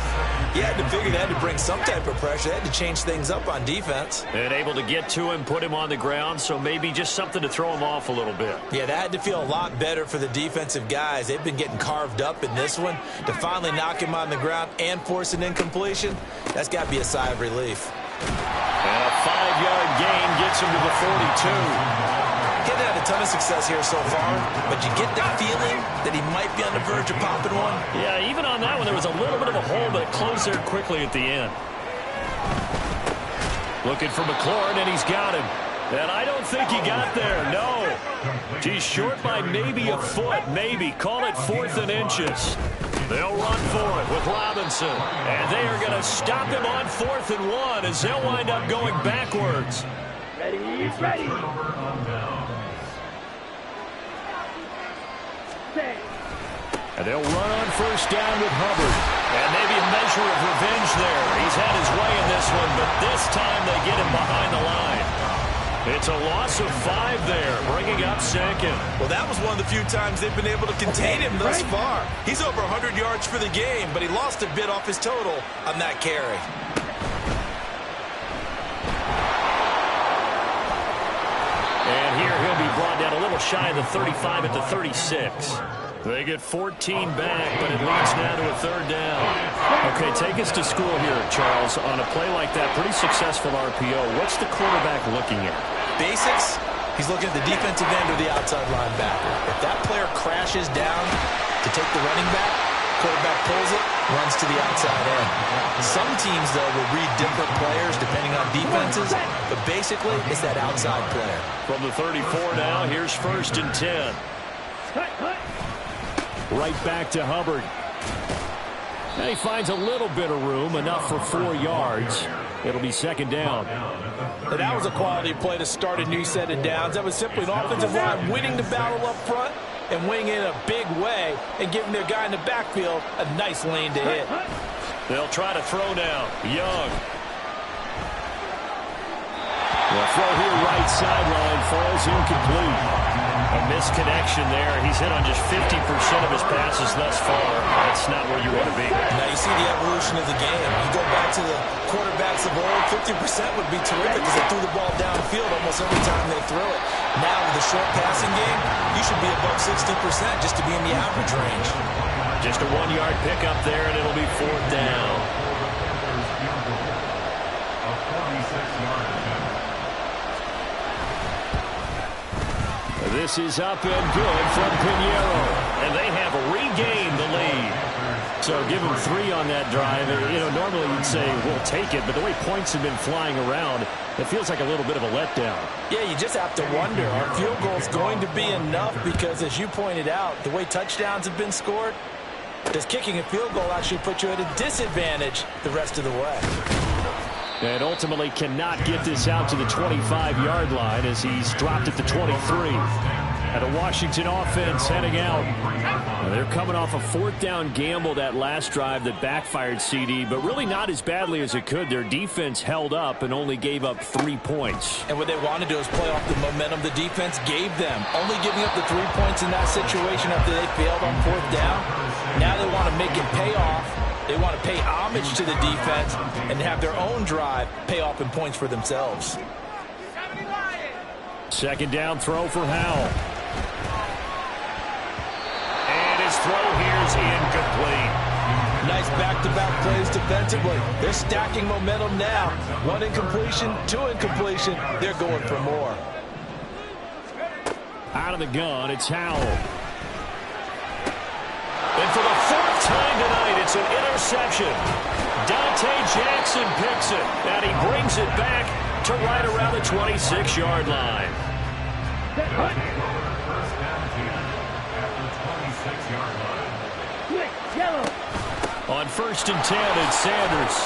he had to figure they had to bring some type of pressure. They had to change things up on defense. And able to get to him, put him on the ground, so maybe just something to throw him off a little bit. Yeah, that had to feel a lot better for the defensive guys. They've been getting carved up in this one. To finally knock him on the ground and force an incompletion, that's got to be a sigh of relief. And a 5-yard gain gets him to the 42. He hasn't had a ton of success here so far, but you get the feeling that he might be on the verge of popping one. Yeah, even on that one, there was a little bit of a hole, but it closed there quickly at the end. Looking for McLaurin, and he's got him. And I don't think he got there, no. He's short by maybe a foot, maybe. Call it 4th and inches. They'll run for it with Robinson. And they are going to stop him on 4th and 1 as they'll wind up going backwards. Ready, ready. And they'll run on 1st down with Hubbard. And maybe a measure of revenge there. He's had his way in this one, but this time they get him behind the line. It's a loss of 5 there, bringing up 2nd. Well, that was one of the few times they've been able to contain him thus far. He's over 100 yards for the game, but he lost a bit off his total on that carry. And here he'll be brought down a little shy of the 35 at the 36. They get 14 back, but it leads now to a 3rd down. Okay, take us to school here, Charles. On a play like that, pretty successful RPO. What's the quarterback looking at? Basics, he's looking at the defensive end or the outside linebacker. If that player crashes down to take the running back, quarterback pulls it, runs to the outside end. Some teams, though, will read different players depending on defenses, but basically it's that outside player. From the 34 now, here's 1st and 10. Right back to Hubbard. And he finds a little bit of room, enough for 4 yards. It'll be 2nd down. And that was a quality play to start a new set of downs. That was simply an offensive line winning the battle up front and winning in a big way and giving their guy in the backfield a nice lane to hit. They'll try to throw now. Young. The throw here right sideline falls incomplete. A misconnection there. He's hit on just 50% of his passes thus far. That's not where you want to be. Now you see the evolution of the game. You go back to the quarterbacks of old, 50% would be terrific because they threw the ball downfield almost every time they threw it. Now with the short passing game, you should be above 60% just to be in the average range. Just a 1-yard pickup there, and it'll be 4th down. A 46-yard attempt. This is up and good from Pinheiro, and they have regained the lead. So give them 3 on that drive. You know, normally you'd say, we'll take it, but the way points have been flying around, it feels like a little bit of a letdown. Yeah, you just have to wonder, are field goals going to be enough? Because as you pointed out, the way touchdowns have been scored, does kicking a field goal actually put you at a disadvantage the rest of the way? And ultimately cannot get this out to the 25-yard line as he's dropped at the 23. And a Washington offense heading out. Now they're coming off a 4th down gamble that last drive that backfired, CD, but really not as badly as it could. Their defense held up and only gave up 3 points. And what they want to do is play off the momentum the defense gave them. Only giving up the 3 points in that situation after they failed on 4th down. Now they want to make it pay off. They want to pay homage to the defense and have their own drive pay off in points for themselves. 2nd down throw for Howell. And his throw here's incomplete. Nice back-to-back plays defensively. They're stacking momentum now. 1 incompletion, 2 incompletion. They're going for more. Out of the gun, it's Howell. And for the 4th time tonight, it's an interception. Dante Jackson picks it, and he brings it back to right around the 26-yard line. On 1st and 10, it's Sanders.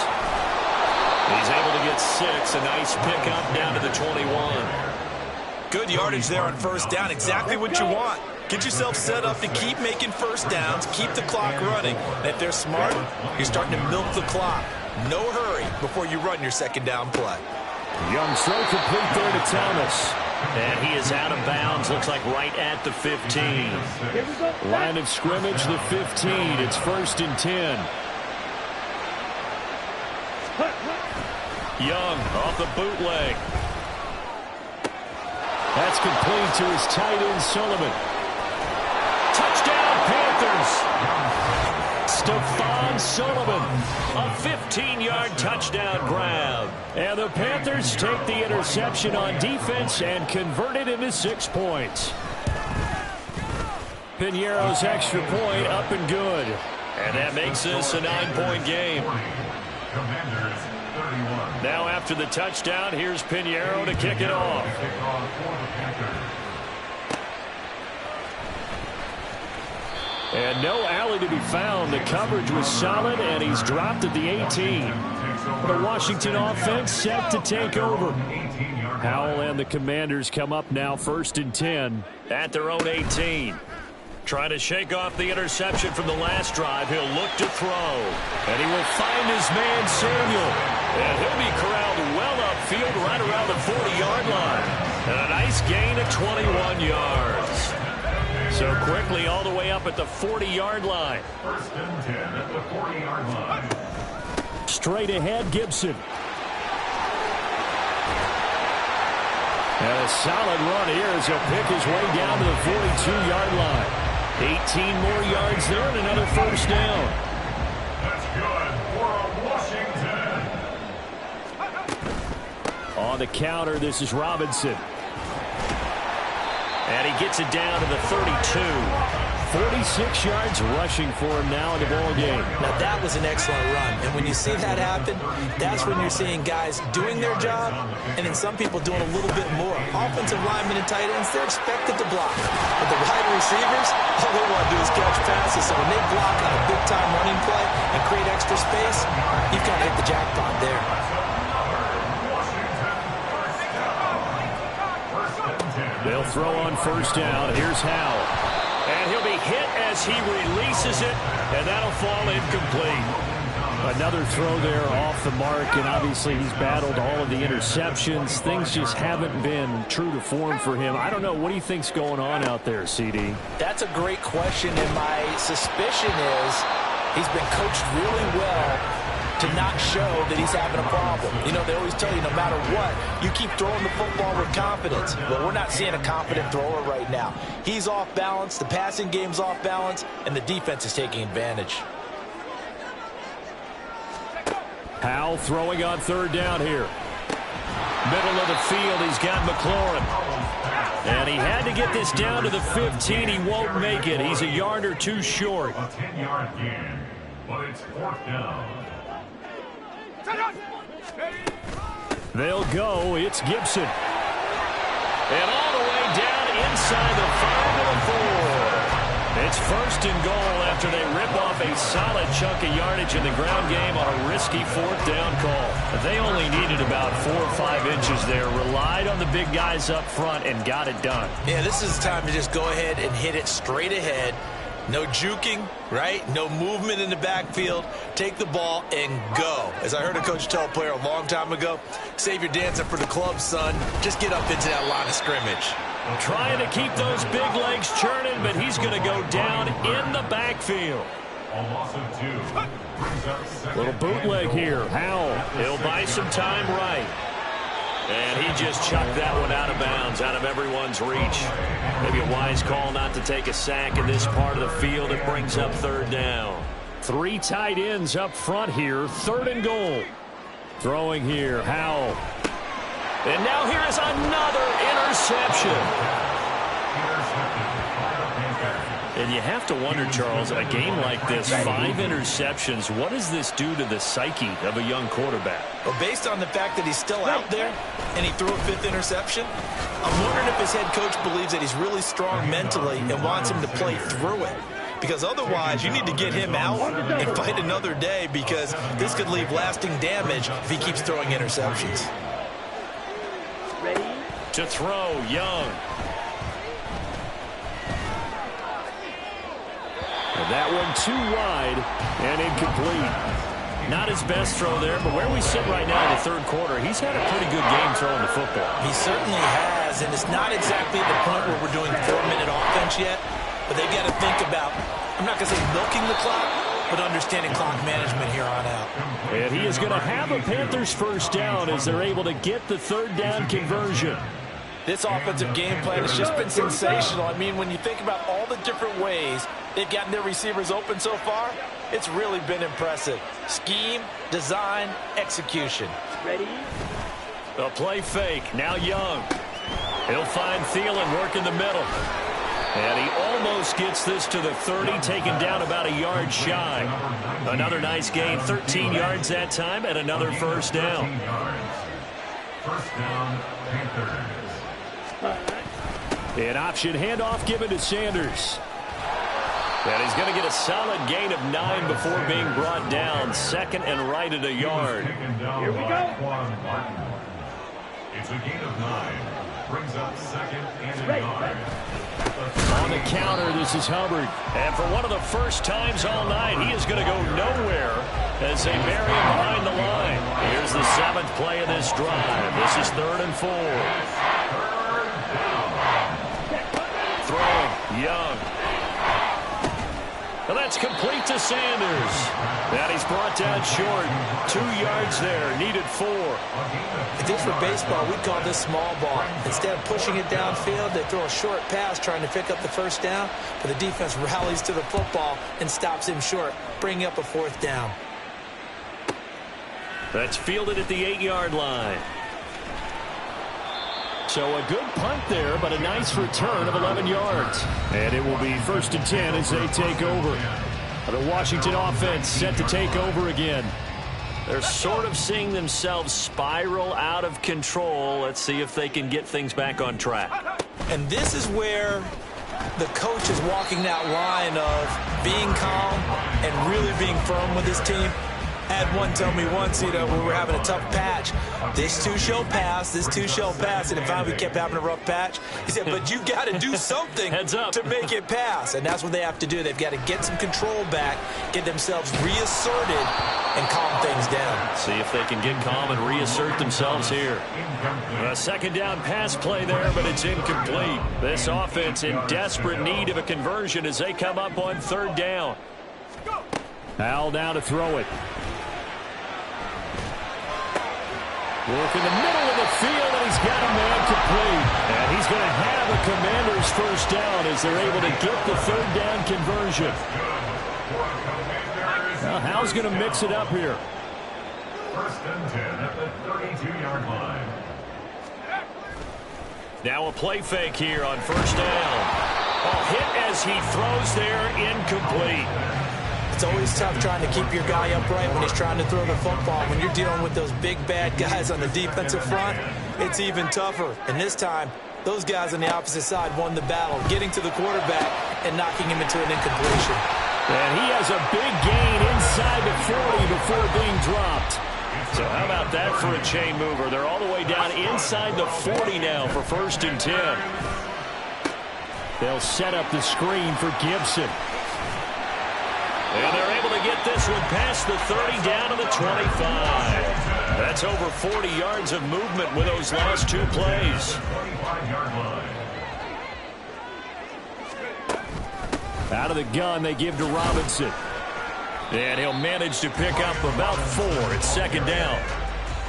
He's able to get 6. A nice pickup down to the 21. Good yardage there on 1st down. Exactly what you want. Get yourself set up to keep making 1st downs, keep the clock running. And if they're smart, you're starting to milk the clock. No hurry before you run your 2nd down play. Young throw complete there to Thomas. And he is out of bounds, looks like right at the 15. Line of scrimmage, the 15. It's 1st and 10. Young off the bootleg. That's complete to his tight end, Sullivan. Touchdown, Panthers. Stephon Sullivan, a 15-yard touchdown grab. And the Panthers take the interception on defense and convert it into 6 points. Piñeiro's extra point up and good. And that makes this a 9-point game. Now after the touchdown, here's Piñeiro to kick it off. And no alley to be found. The coverage was solid, and he's dropped at the 18. The Washington offense set to take over. Howell and the Commanders come up now 1st and 10. At their own 18. Trying to shake off the interception from the last drive. He'll look to throw. And he will find his man, Samuel. And he'll be corralled well upfield right around the 40-yard line. And a nice gain of 21 yards. So quickly all the way up at the 40-yard line. 1st and 10 at the 40-yard line. Straight ahead, Gibson. And a solid run here as he'll pick his way down to the 42-yard line. 18 more yards there and another 1st down. That's good for Washington. On the counter, this is Robinson. And he gets it down to the 32. 46 yards rushing for him now in the ball game. Now that was an excellent run, and when you see that happen, that's when you're seeing guys doing their job, and then some people doing a little bit more. Offensive linemen and tight ends, they're expected to block. But the wide receivers, all they want to do is catch passes. So when they block on a big-time running play and create extra space, you've got to hit the jackpot there. They'll throw on 1st down. Here's Howell. And he'll be hit as he releases it, and that'll fall incomplete. Another throw there off the mark, and obviously he's battled all of the interceptions. Things just haven't been true to form for him. I don't know. What do you think's going on out there, CD? That's a great question, and my suspicion is he's been coached really well to not show that he's having a problem. You know, they always tell you no matter what, you keep throwing the football with confidence. But we're not seeing a confident thrower right now. He's off balance, the passing game's off balance, and the defense is taking advantage. Howell throwing on 3rd down here. Middle of the field, he's got McLaurin. And he had to get this down to the 15. He won't make it. He's a yard or two short. A 10-yard gain, but it's 4th down. They'll go. It's Gibson. And all the way down inside the 5 to the 4. It's 1st and goal after they rip off a solid chunk of yardage in the ground game on a risky 4th down call. They only needed about 4 or 5 inches there, relied on the big guys up front, and got it done. Yeah, this is the time to just go ahead and hit it straight ahead. No juking, right? No movement in the backfield. Take the ball and go. As I heard a coach tell a player a long time ago, save your dancing for the club, son. Just get up into that line of scrimmage. Trying to keep those big legs churning, but he's going to go down in the backfield. A loss of 2. Brings up 2nd. Little bootleg here. Howell. He'll buy some time right. And he just chucked that one out of bounds, out of everyone's reach. Maybe a wise call not to take a sack in this part of the field. It brings up 3rd down. 3 tight ends up front here. 3rd and goal. Throwing here, Howell. And now here is another interception. And you have to wonder, Charles, a game like this, 5 interceptions, what does this do to the psyche of a young quarterback? Well, based on the fact that he's still out there and he threw a 5th interception, I'm wondering if his head coach believes that he's really strong mentally and wants him to play through it. Because otherwise, you need to get him out and fight another day, because this could leave lasting damage if he keeps throwing interceptions. Ready? To throw, Young. And that one too wide and incomplete. Not his best throw there, but where we sit right now in the third quarter, he's had a pretty good game throwing the football. He certainly has, and it's not exactly at the point where we're doing 4-minute offense yet, but they've got to think about, I'm not going to say milking the clock, but understanding clock management here on out. And he is going to have a Panthers first down as they're able to get the third down conversion. This offensive game plan has just been sensational. I mean, when you think about all the different ways they've gotten their receivers open so far, it's really been impressive. Scheme, design, execution. Ready? A play fake. Now Young. He'll find Thielen work in the middle. And he almost gets this to the 30, taken down about a yard shy. Another nice gain, 13 yards that time, and another first down. First down, Panthers. An option handoff given to Sanders. And he's going to get a solid gain of 9 before being brought down. Second and right at a yard. Here we go. It's a gain of 9. Brings up second and a yard. On the counter, this is Hubbard. And for one of the first times all night, he is going to go nowhere as they bury him behind the line. Here's the 7th play of this drive. This is 3rd and 4. Throwing, Young. And that's complete to Sanders. And he's brought down short. 2 yards there, needed 4. I think for baseball, we'd call this small ball. Instead of pushing it downfield, they throw a short pass trying to pick up the first down, but the defense rallies to the football and stops him short, bringing up a 4th down. That's fielded at the 8-yard line. So a good punt there, but a nice return of 11 yards. And it will be 1st and 10 as they take over. The Washington offense set to take over again. They're sort of seeing themselves spiral out of control. Let's see if they can get things back on track. And this is where the coach is walking that line of being calm and really being firm with his team. Had one tell me once, when we were having a tough patch, this too shall pass, this too shall pass, and if finally we kept having a rough patch, he said, but you've got to do something to make it pass, and that's what they have to do. They've got to get some control back, get themselves reasserted, and calm things down. See if they can get calm and reassert themselves here. A 2nd down pass play there, but it's incomplete. This offense in desperate need of a conversion as they come up on 3rd down. Howell now to throw it. Work in the middle of the field, and he's got a man complete. And he's going to have a Commanders first down as they're able to get the 3rd down conversion. Now, Howell's going to mix it up here. 1st and 10 at the 32-yard line. Now a play fake here on 1st down. Oh, hit as he throws there, incomplete. It's always tough trying to keep your guy upright when he's trying to throw the football. When you're dealing with those big, bad guys on the defensive front, it's even tougher. And this time, those guys on the opposite side won the battle, getting to the quarterback and knocking him into an incompletion. And he has a big gain inside the 40 before being dropped. So how about that for a chain mover? They're all the way down inside the 40 now for 1st and 10. They'll set up the screen for Gibson. And they're able to get this one past the 30 down to the 25. That's over 40 yards of movement with those last 2 plays. Out of the gun, they give to Robinson. And he'll manage to pick up about 4 at 2nd down.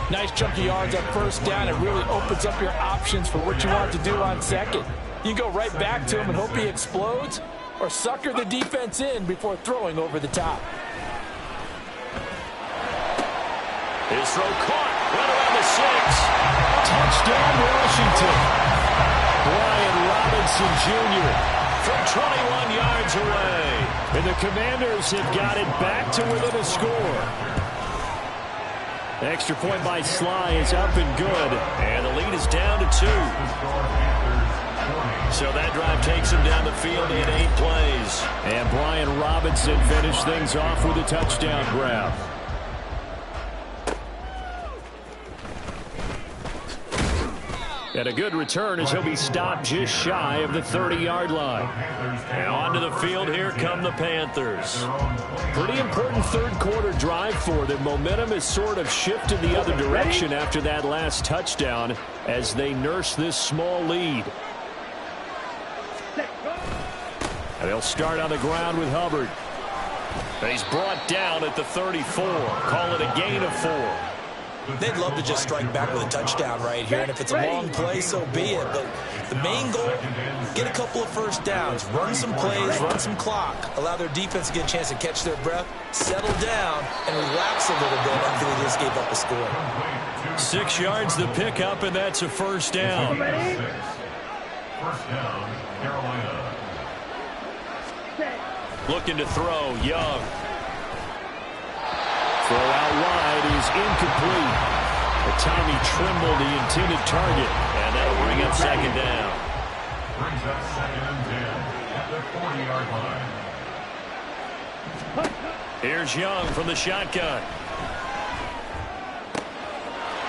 Nice chunky yards on 1st down. It really opens up your options for what you want to do on 2nd. You go right back to him and hope he explodes, or sucker the defense in before throwing over the top. His throw caught right around the 6. Touchdown, Washington. Brian Robinson Jr. from 21 yards away. And the Commanders have got it back to within a score. The extra point by Sly is up and good. And the lead is down to 2. So that drive takes him down the field in 8 plays. And Brian Robinson finished things off with a touchdown grab. And a good return as he'll be stopped just shy of the 30-yard line. Now onto the field, here come the Panthers. Pretty important third-quarter drive for them. Momentum has sort of shifted the other direction after that last touchdown as they nurse this small lead. And they'll start on the ground with Hubbard. And he's brought down at the 34. Call it a gain of 4. They'd love to just strike back with a touchdown right here, and if it's a long play, so be it. But the main goal, get a couple of first downs, run some plays, run some clock, allow their defense to get a chance to catch their breath, settle down, and relax a little bit after they just gave up a score. 6 yards to pick up, and that's a first down. First down, Carolina. Looking to throw, Young. Throw out wide is incomplete. But Tommy Trimble, the intended target, and that'll bring up second down. Brings up 2nd and 10 at the 40-yard line. Here's Young from the shotgun.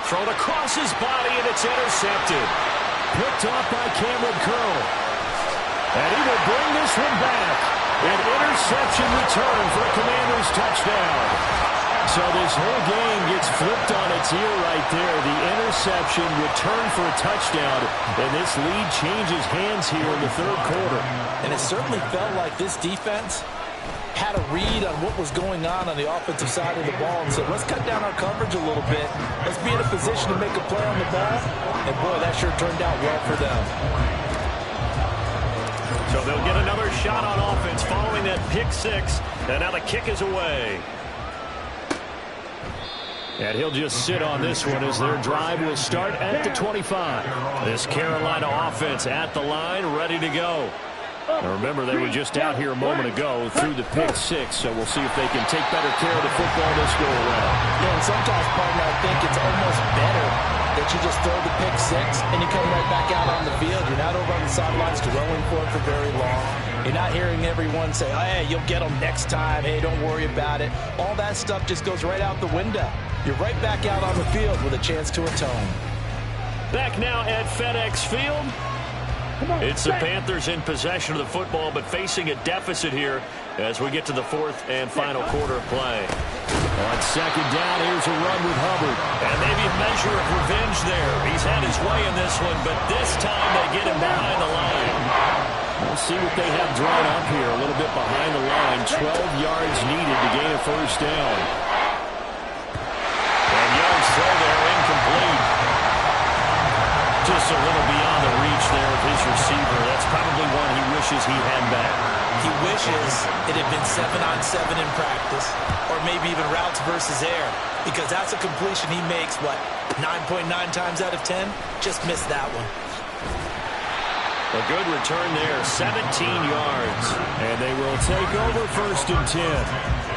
Thrown across his body, and it's intercepted. Picked off by Cameron Curl. And he will bring this one back. An interception return for a Commanders touchdown. So this whole game gets flipped on its ear right there. The interception return for a touchdown, and this lead changes hands here in the third quarter. And it certainly felt like this defense had a read on what was going on the offensive side of the ball and said, let's cut down our coverage a little bit. Let's be in a position to make a play on the ball. And, boy, that sure turned out well for them. So they'll get another shot on offense following that pick six, and now the kick is away. And he'll just sit on this one as their drive will start at the 25. This Carolina offense at the line, ready to go. Now remember, they were just out here a moment ago through the pick six, so we'll see if they can take better care of the football this go around. Yeah, and sometimes, partner, I think it's almost better that you just throw the pick six and you come right back out on the field. You're not over on the sidelines dwelling for it for very long. You're not hearing everyone say, oh, hey, you'll get them next time. Hey, don't worry about it. All that stuff just goes right out the window. You're right back out on the field with a chance to atone. Back now at FedEx Field. It's the Panthers in possession of the football, but facing a deficit here as we get to the fourth and final quarter of play. On second down, here's a run with Hubbard. And maybe a measure of revenge there. He's had his way in this one, but this time they get him behind the line. We'll see what they have drawn up here. A little bit behind the line. 12 yards needed to gain a first down. And Young's throw there, incomplete. Just a little beyond the reach there of his receiver. That's probably one he wishes he had back. He wishes it had been 7-on-7 in practice, or maybe even routes versus air, because that's a completion he makes, what, 9.9 times out of 10? Just missed that one. A good return there, 17 yards. And they will take over first and 10.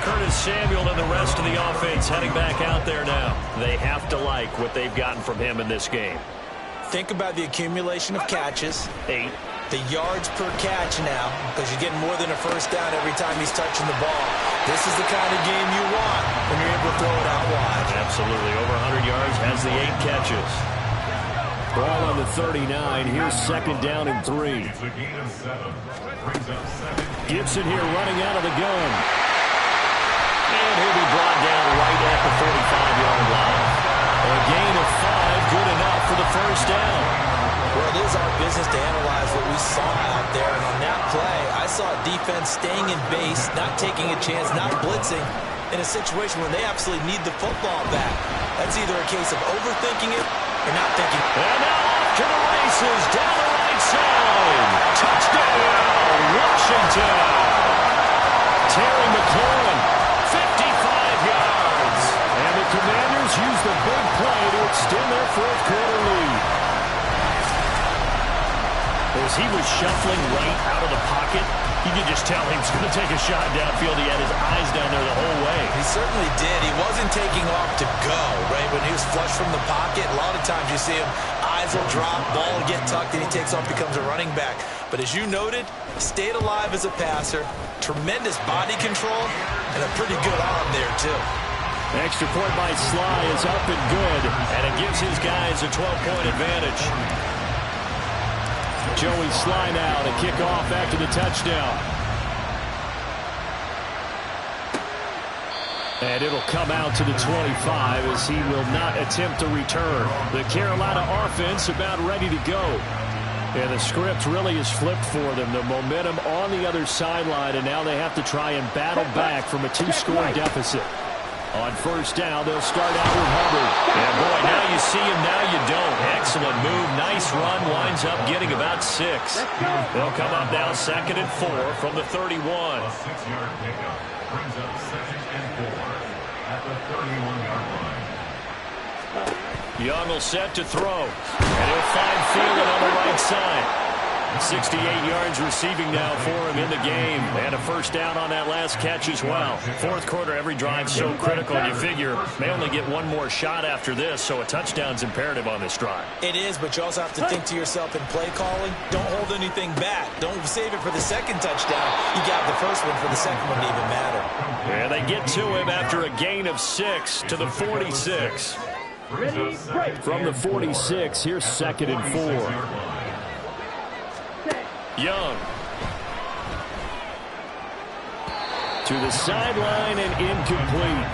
Curtis Samuel and the rest of the offense heading back out there now. They have to like what they've gotten from him in this game. Think about the accumulation of catches. 8. The yards per catch now, because you're getting more than a first down every time he's touching the ball. This is the kind of game you want when you're able to throw it out wide. Absolutely. Over 100 yards, has the 8 catches. Ball on the 39. Here's second down and 3. Gibson here running out of the gun. And he'll be brought down right at the 45-yard line. A gain of 5, good enough for the first down. Well, it is our business to analyze what we saw out there. And on that play, I saw a defense staying in base, not taking a chance, not blitzing, in a situation where they absolutely need the football back. That's either a case of overthinking it or not thinking. And now off to the races, down the right side. Touchdown, Washington. Terry McLaurin, 55 yards. And the Commanders use the big play to extend their fourth quarter lead. As he was shuffling right out of the pocket, you could just tell he was going to take a shot downfield. He had his eyes down there the whole way. He certainly did. He wasn't taking off to go, right? When he was flush from the pocket, a lot of times you see him, eyes will drop, ball will get tucked, and he takes off, becomes a running back. But as you noted, stayed alive as a passer, tremendous body control, and a pretty good arm there, too. Extra point by Sly is up and good, and it gives his guys a 12-point advantage. Joey Sly now to kick off after the touchdown. And it'll come out to the 25 as he will not attempt to return. The Carolina offense about ready to go. And the script really is flipped for them. The momentum on the other sideline, and now they have to try and battle back from a 2-score deficit. On first down, they'll start out with Hubbard. And boy, now you see him, now you don't. Excellent move, nice run, winds up getting about 6. They'll come up now 2nd and 4 from the 31. A 6-yard pickup brings up 2nd and 4 at the 31-yard line. Young will set to throw, and he'll find Thielen on the right side. 68 yards receiving now for him in the game, and a first down on that last catch as well. Fourth quarter, every drive so critical, and you figure may only get one more shot after this, so a touchdown's imperative on this drive. It is, but you also have to think to yourself in play calling, don't hold anything back. Don't save it for the second touchdown. You got the first one for the second one to even matter. And they get to him after a gain of 6 to the 46. From the 46, here's 2nd and 4. Young. To the sideline and incomplete.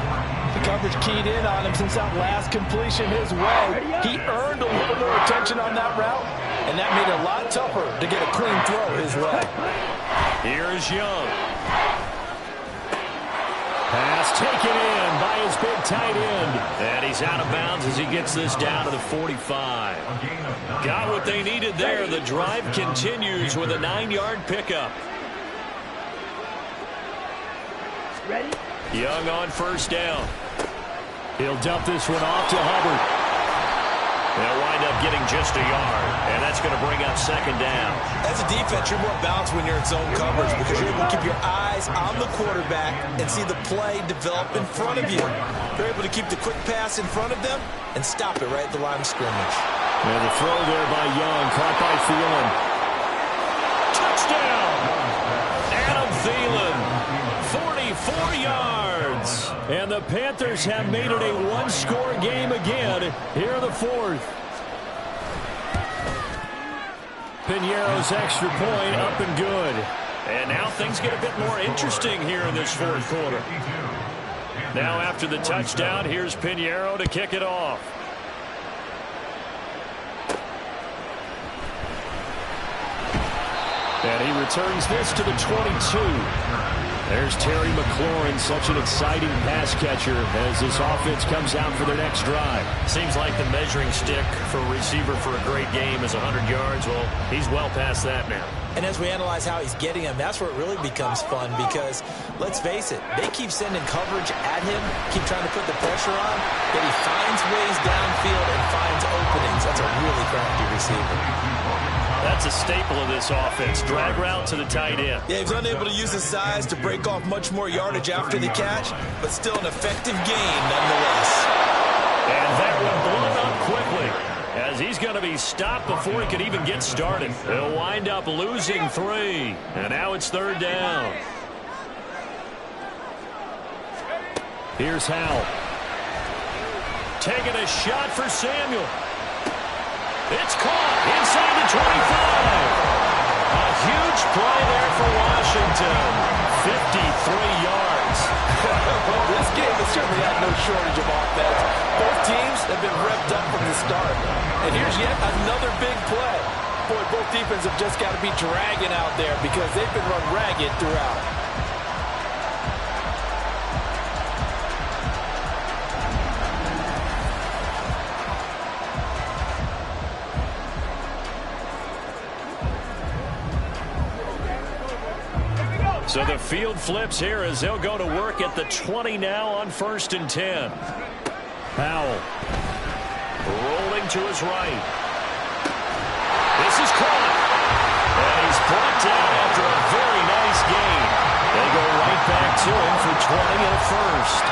The coverage keyed in on him since that last completion his way. He earned a little more attention on that route, and that made it a lot tougher to get a clean throw his way. Here's Young. Pass taken in by his big tight end. And he's out of bounds as he gets this down to the 45. Got what they needed there. The drive continues with a 9-yard pickup. Young on first down. He'll dump this one off to Hubbard. They'll wind up getting just a yard, and that's going to bring up 2nd down. As a defense, you're more balanced when you're in zone coverage because you're able to keep your eyes on the quarterback and see the play develop in front of you. You're able to keep the quick pass in front of them and stop it right at the line of scrimmage. And the throw there by Young, caught by Thielen. Touchdown! Adam Thielen, 44 yards. And the Panthers have made it a 1-score game again here in the 4th. Piñeiro's extra point up and good. And now things get a bit more interesting here in this 4th quarter. Now after the touchdown, here's Piñeiro to kick it off. And he returns this to the 22. There's Terry McLaurin, such an exciting pass catcher as this offense comes out for their next drive. Seems like the measuring stick for a receiver for a great game is 100 yards. Well, he's well past that now. And as we analyze how he's getting them, that's where it really becomes fun because, let's face it, they keep sending coverage at him, keep trying to put the pressure on, but he finds ways downfield and finds openings. That's a really crafty receiver. That's a staple of this offense. Drag route to the tight end. Yeah, he was unable to use his size to break off much more yardage after the catch, but still an effective gain nonetheless. And that one blown up quickly as he's going to be stopped before he could even get started. They'll wind up losing 3, and now it's 3rd down. Here's Howell. Taking a shot for Samuel. It's caught inside the 25. A huge play there for Washington. 53 yards. This game has certainly had no shortage of offense. Both teams have been revved up from the start. And here's yet another big play. Boy, both defenses have just got to be dragging out there because they've been run ragged throughout. So the field flips here as they'll go to work at the 20 now on 1st and 10. Howell. Rolling to his right. This is caught. And he's brought down after a very nice gain. They go right back to him for 20 and a first.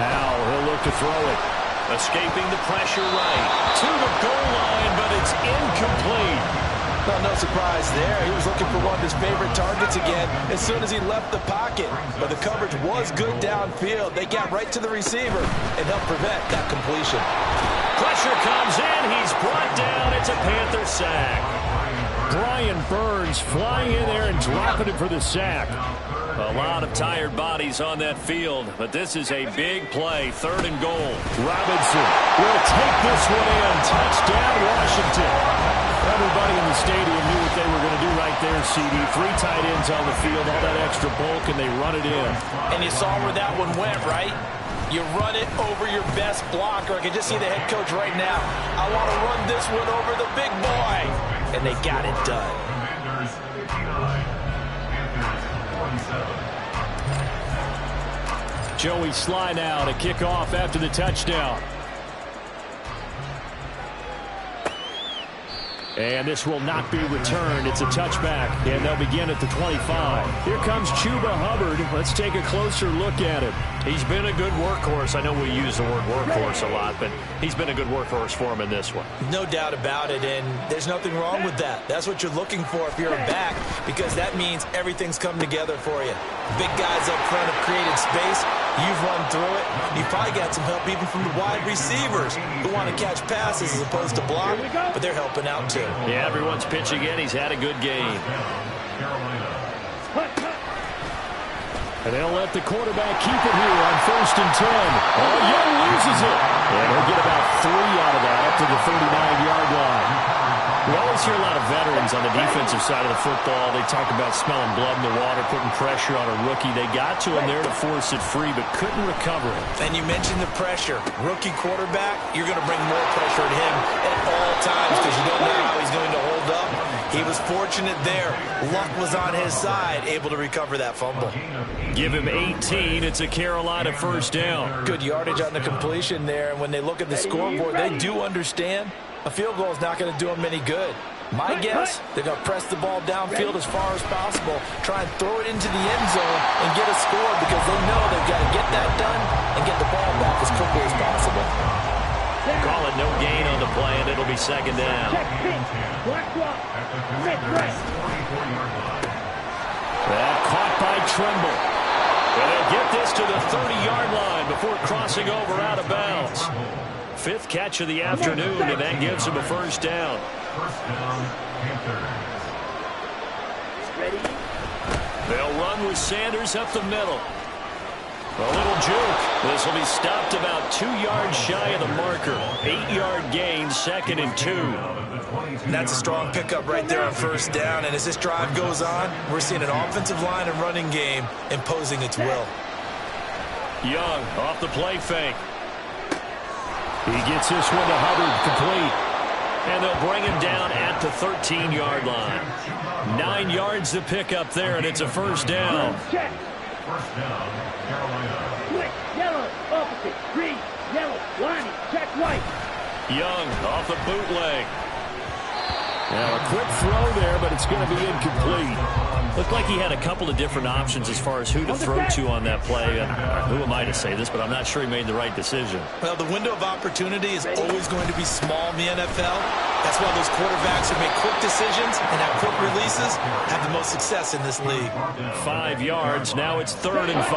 Howell, he'll look to throw it. Escaping the pressure right to the goal line, but it's incomplete. Well, no surprise there. He was looking for one of his favorite targets again as soon as he left the pocket. But the coverage was good downfield. They got right to the receiver and helped prevent that completion. Pressure comes in. He's brought down. It's a Panther sack. Brian Burns flying in there and dropping it for the sack. A lot of tired bodies on that field, but this is a big play. 3rd and goal. Robinson will take this one in. Touchdown, Washington. Everybody in the stadium knew what they were going to do right there, CD. 3 tight ends on the field, all that extra bulk, and they run it in. And you saw where that one went, right? You run it over your best blocker. I can just see the head coach right now. I want to run this one over the big boy. And they got it done. Commanders 59, Panthers 47. Joey Sly now to kick off after the touchdown. And this will not be returned. It's a touchback, and they'll begin at the 25. Here comes Chuba Hubbard. Let's take a closer look at him. He's been a good workhorse. I know we use the word workhorse a lot, but he's been a good workhorse for him in this one. No doubt about it, and there's nothing wrong with that. That's what you're looking for if you're a back, because that means everything's come together for you. Big guys up front have created space. You've run through it. You've probably got some help even from the wide receivers who want to catch passes as opposed to block, but they're helping out too. Yeah, everyone's pitching in. He's had a good game. And they'll let the quarterback keep it here on 1st and 10. Oh, Young loses it. And he'll get about 3 out of that up to the 39-yard line. We always hear a lot of veterans on the defensive side of the football. They talk about smelling blood in the water, putting pressure on a rookie. They got to him there to force it free, but couldn't recover it. And you mentioned the pressure. Rookie quarterback, you're going to bring more pressure at him at all times because you don't know how he's going to hold up. He was fortunate there. Luck was on his side, able to recover that fumble. Give him 18. It's a Carolina 1st down. Good yardage on the completion there. And when they look at the scoreboard, they do understand a field goal is not going to do them any good. My guess, they're going to press the ball downfield as far as possible, try and throw it into the end zone and get a score because they know they've got to get that done and get the ball back as quickly as possible. Call it no gain on the play, and it'll be 2nd down. That caught by Tremble. And they'll get this to the 30-yard line before crossing over out of bounds. 5th catch of the afternoon, and that gives him a 1st down. 1st down, Panthers. They'll run with Sanders up the middle. A little juke. This will be stopped about 2 yards shy of the marker. 8-yard gain, 2nd and 2. And that's a strong pickup right there on 1st down. And as this drive goes on, we're seeing an offensive line and running game imposing its will. Young off the play fake. He gets this one to Hubbard, complete. And they'll bring him down at the 13-yard line. 9 yards to pick up there, and it's a 1st down. 1st down, Carolina. Switch, yellow, opposite, green, yellow, lining, check white. Young off the bootleg. Now a quick throw there, but it's going to be incomplete. Looked like he had a couple of different options as far as who to throw to on that play. Who am I to say this, but I'm not sure he made the right decision. Well, the window of opportunity is always going to be small in the NFL. That's why those quarterbacks who make quick decisions and have quick releases have the most success in this league. 5 yards. Now it's 3rd and 5.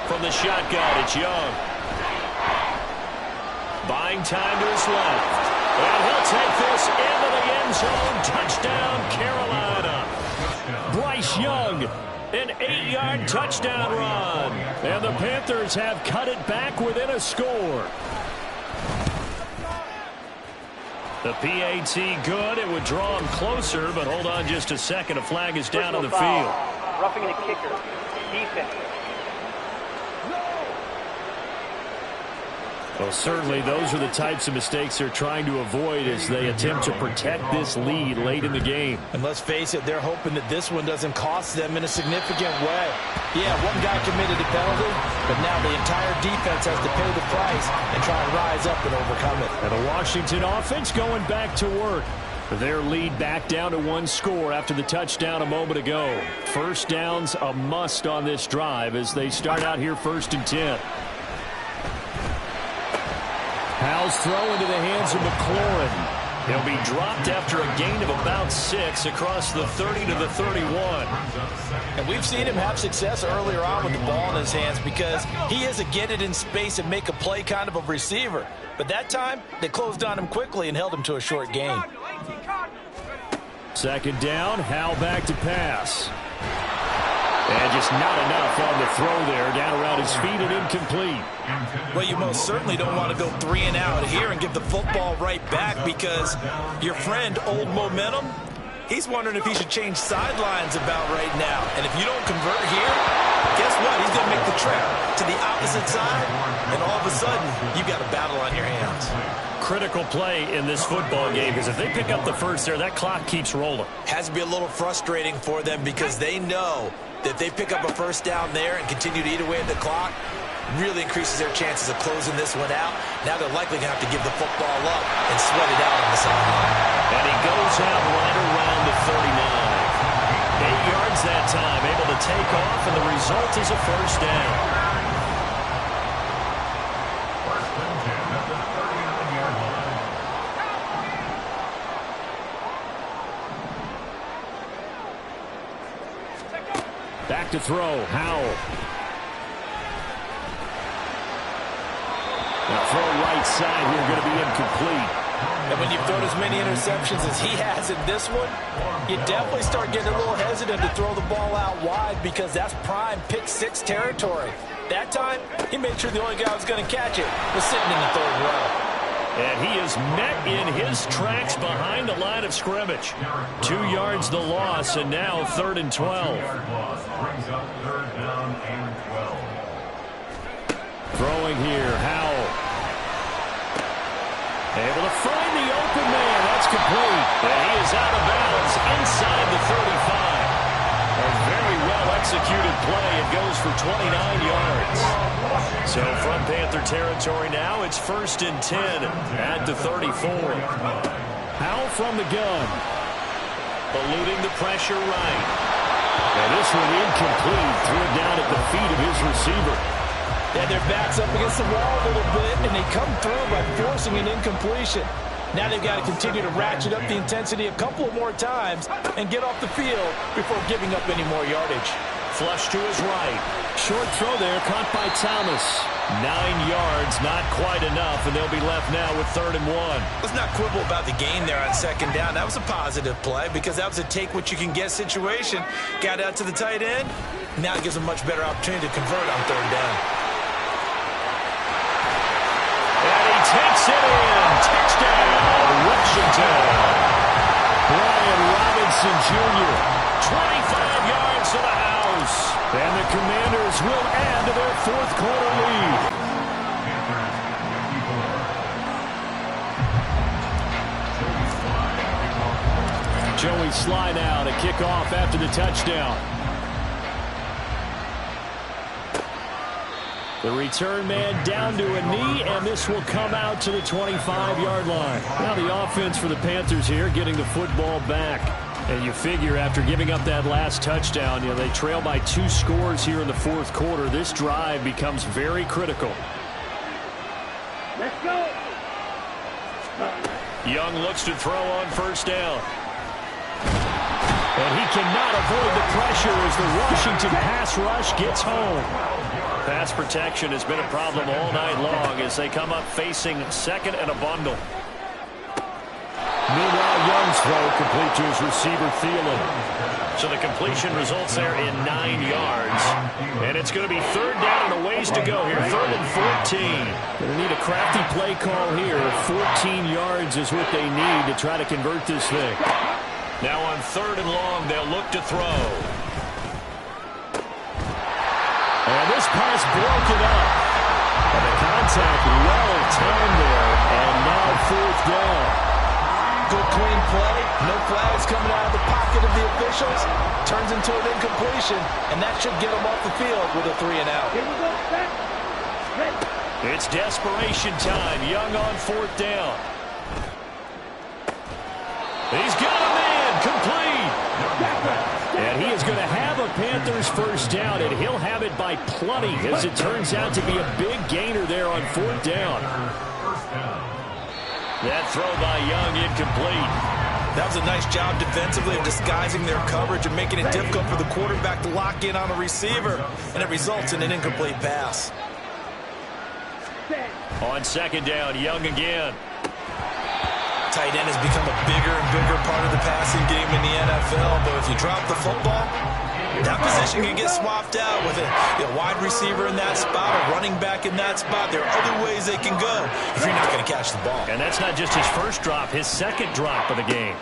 From the shotgun, it's Young. Buying time to his left. And he'll take this into the end zone. Touchdown, Carolina. Bryce Young, an 8-yard touchdown run. And the Panthers have cut it back within a score. The PAT good. It would draw him closer, but hold on just a second. A flag is down on the field. Roughing the kicker. Defense. Well, certainly those are the types of mistakes they're trying to avoid as they attempt to protect this lead late in the game. And let's face it, they're hoping that this one doesn't cost them in a significant way. Yeah, one guy committed a penalty, but now the entire defense has to pay the price and try and rise up and overcome it. And the Washington offense going back to work. Their lead back down to 1 score after the touchdown a moment ago. 1st down's a must on this drive as they start out here 1st and 10. Howell's throw into the hands of McLaurin. He'll be dropped after a gain of about 6 across the 30 to the 31. And we've seen him have success earlier on with the ball in his hands because he is a get it in space and make a play kind of a receiver. But that time, they closed on him quickly and held him to a short gain. Second down, Howell back to pass. And just not enough on the throw there, down around his feet and incomplete. Well, you most certainly don't want to go 3 and out here and give the football right back because your friend, Old Momentum, he's wondering if he should change sidelines about right now. And if you don't convert here, guess what? He's going to make the trip to the opposite side, and all of a sudden, you've got a battle on your hands. Critical play in this football game because if they pick up the first there, that clock keeps rolling. Has to be a little frustrating for them because they know that if they pick up a first down there and continue to eat away at the clock, really increases their chances of closing this one out. Now they're likely going to have to give the football up and sweat it out on the sideline. And he goes out right around the 39. 8 yards that time, able to take off, and the result is a first down. Back to throw, Howell. The throw right side here going to be incomplete. And when you've thrown as many interceptions as he has in this one, you definitely start getting a little hesitant to throw the ball out wide because that's prime pick 6 territory. That time, he made sure the only guy who was going to catch it was sitting in the third row. And he is met in his tracks behind the line of scrimmage. 2 yards the loss, and now 3rd and 12. Brings up 3rd down and 12. Throwing here, Howell. Able to find the open man. That's complete. And he is out of bounds inside the 35. A very well-executed play. It goes for 29 yards. So from Panther territory now, it's 1st and 10 at the 34. Howell from the gun. Eluding the pressure right. And this one incomplete. Threw it down at the feet of his receiver. Yeah, their back's up against the wall a little bit, and they come through by forcing an incompletion. Now they've got to continue to ratchet up the intensity a couple more times and get off the field before giving up any more yardage. Flush to his right. Short throw there, caught by Thomas. 9 yards, not quite enough, and they'll be left now with 3rd and 1. Let's not quibble about the gain there on 2nd down. That was a positive play because that was a take-what-you-can-get situation. Got out to the tight end. Now it gives them a much better opportunity to convert on 3rd down. And he takes it in. Touchdown, Washington. Brian Robinson Jr., 25 yards to the house. And the Commanders will add to their 4th quarter lead. Joey Sly now to kick off after the touchdown. The return man down to a knee, and this will come out to the 25-yard line. Now the offense for the Panthers here getting the football back. And you figure after giving up that last touchdown, they trail by 2 scores here in the 4th quarter. This drive becomes very critical. Let's go. Young looks to throw on 1st down. And he cannot avoid the pressure as the Washington pass rush gets home. Pass protection has been a problem all night long as they come up facing 2nd and a bundle. Meanwhile, Young's throw complete to his receiver, Thielen. So the completion results there in 9 yards. And it's going to be 3rd down and a ways to go here. 3rd and 14. Going to need a crafty play call here. 14 yards is what they need to try to convert this thing. Now on 3rd and long, they'll look to throw. And this pass broken up. And the contact well timed there. And now 4th down. Good clean play. No flags coming out of the pocket of the officials. Turns into an incompletion. And that should get them off the field with a 3 and out. Here we go. Set. Ready. It's desperation time. Young on 4th down. He's got a man. Complete. And he is going to have a Panthers 1st down, and he'll have it by plenty as it turns out to be a big gainer there on 4th down. That throw by Young incomplete. That was a nice job defensively of disguising their coverage and making it difficult for the quarterback to lock in on a receiver, and it results in an incomplete pass. On second down, Young again. Tight end has become a bigger and bigger part of the passing game in the NFL, but if you drop the football, that position can get swapped out with a wide receiver in that spot, a running back in that spot. There are other ways they can go if you're not going to catch the ball. And that's not just his first drop, his second drop of the game.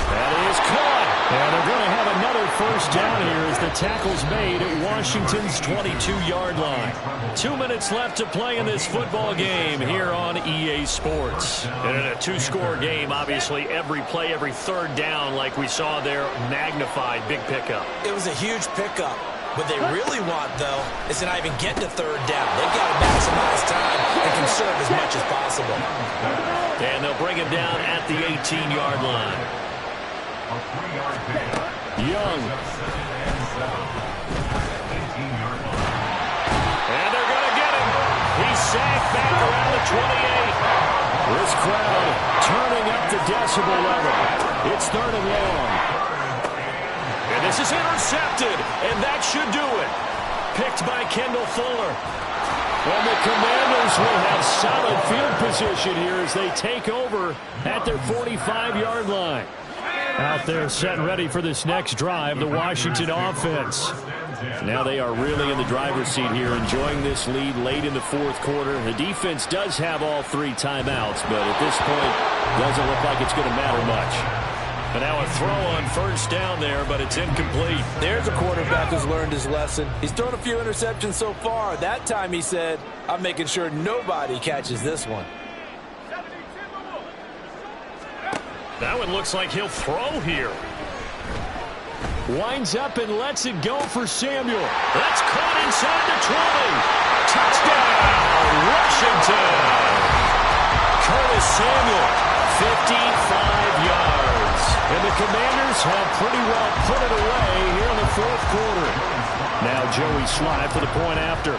That is caught. And they're going to have another first down here as the tackle's made at Washington's 22-yard line. 2 minutes left to play in this football game here on EA Sports. And in a two-score game, obviously every play, every third down, like we saw there, magnified, big pickup. It was a huge pickup. What they really want, though, is to not even get to third down. They've got to maximize time and conserve as much as possible. And they'll bring him down at the 18-yard line. Young. And they're going to get him. He's sacked back around the 28. This crowd turning up the decibel level. It's third and long. And this is intercepted, and that should do it. Picked by Kendall Fuller. And the Commanders will have solid field position here as they take over at their 45-yard line. Out there set and ready for this next drive, the Washington offense. Now they are really in the driver's seat here, enjoying this lead late in the fourth quarter. The defense does have all three timeouts, but at this point, doesn't look like it's going to matter much. But now a throw on first down there, but it's incomplete. There's a quarterback who's learned his lesson. He's thrown a few interceptions so far. That time he said, I'm making sure nobody catches this one. That one looks like he'll throw here. Winds up and lets it go for Samuel. That's caught inside the 20. Touchdown, Washington. Curtis Samuel, 55 yards. And the Commanders have pretty well put it away here in the fourth quarter. Now Joey Sly for the point after.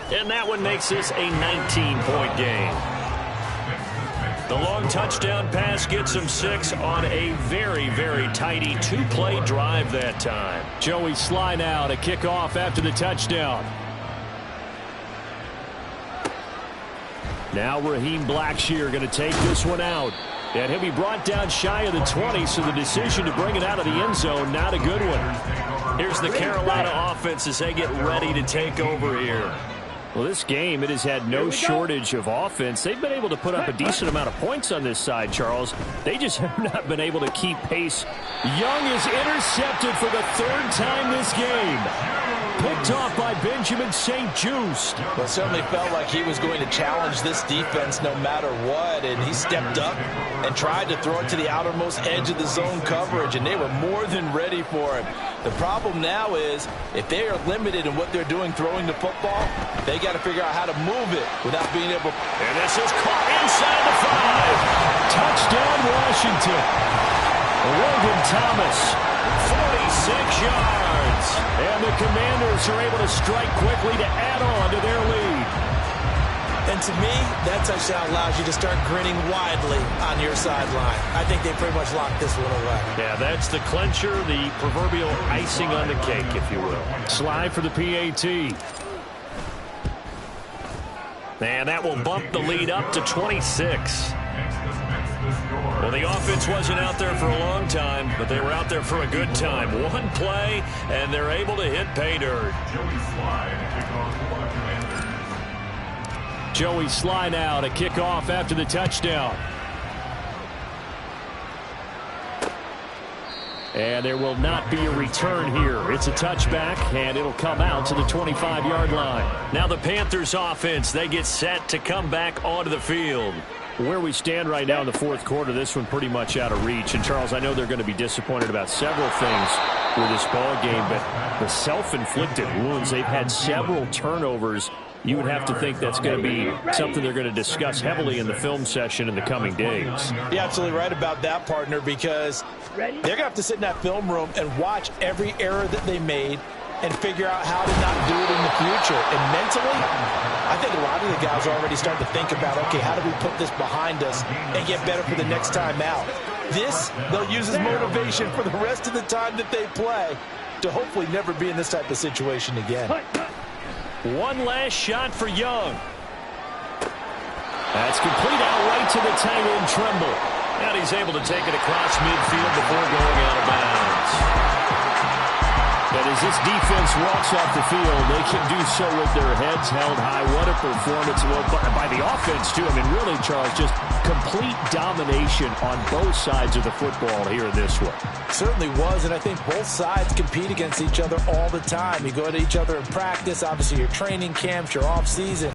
And that one makes this a 19-point game. The long touchdown pass gets him 6 on a very, very tidy two-play drive that time. Joey Sly now to kick off after the touchdown. Now Raheem Blackshear going to take this one out. And he'll be brought down shy of the 20, so the decision to bring it out of the end zone, not a good one. Here's the Carolina offense as they get ready to take over here. Well, this game, it has had no shortage of offense. They've been able to put up a decent amount of points on this side, Charles. They just have not been able to keep pace. Young is intercepted for the third time this game. Picked off by Benjamin St-Juste. Well, it certainly felt like he was going to challenge this defense no matter what, and he stepped up and tried to throw it to the outermost edge of the zone coverage, and they were more than ready for him. The problem now is if they are limited in what they're doing throwing the football, they got to figure out how to move it without being able. And this is caught inside the 5. Touchdown, Washington. Logan Thomas, 46 yards. And the Commanders are able to strike quickly to add on to their lead. And to me, that touchdown allows you to start grinning widely on your sideline. I think they pretty much locked this one away. Yeah, that's the clincher, the proverbial icing on the cake, if you will. Slide for the PAT. And that will bump the lead up to 26. Well, the offense wasn't out there for a long time, but they were out there for a good time. One play, and they're able to hit pay dirt. Joey Sly now to kick off after the touchdown. And there will not be a return here. It's a touchback, and it'll come out to the 25-yard line. Now the Panthers offense, they get set to come back onto the field. Where we stand right now in the fourth quarter, this one pretty much out of reach. And, Charles, I know they're going to be disappointed about several things with this ball game, but the self-inflicted wounds, they've had several turnovers. You would have to think that's going to be something they're going to discuss heavily in the film session in the coming days. You're absolutely right about that, partner, because they're going to have to sit in that film room and watch every error that they made and figure out how to not do it in the future. And mentally, I think a lot of many of the guys are already starting to think about, okay, how do we put this behind us and get better for the next time out? This, they'll use as motivation for the rest of the time that they play to hopefully never be in this type of situation again. One last shot for Young. That's complete out right to the tight end, Tremble. And he's able to take it across midfield before going out of bounds. And as this defense walks off the field, they can do so with their heads held high. What a performance by the offense, too. I mean, really, Charles, just complete domination on both sides of the football here in this one. Certainly was, and I think both sides compete against each other all the time. You go to each other in practice, obviously your training camps, your off-season.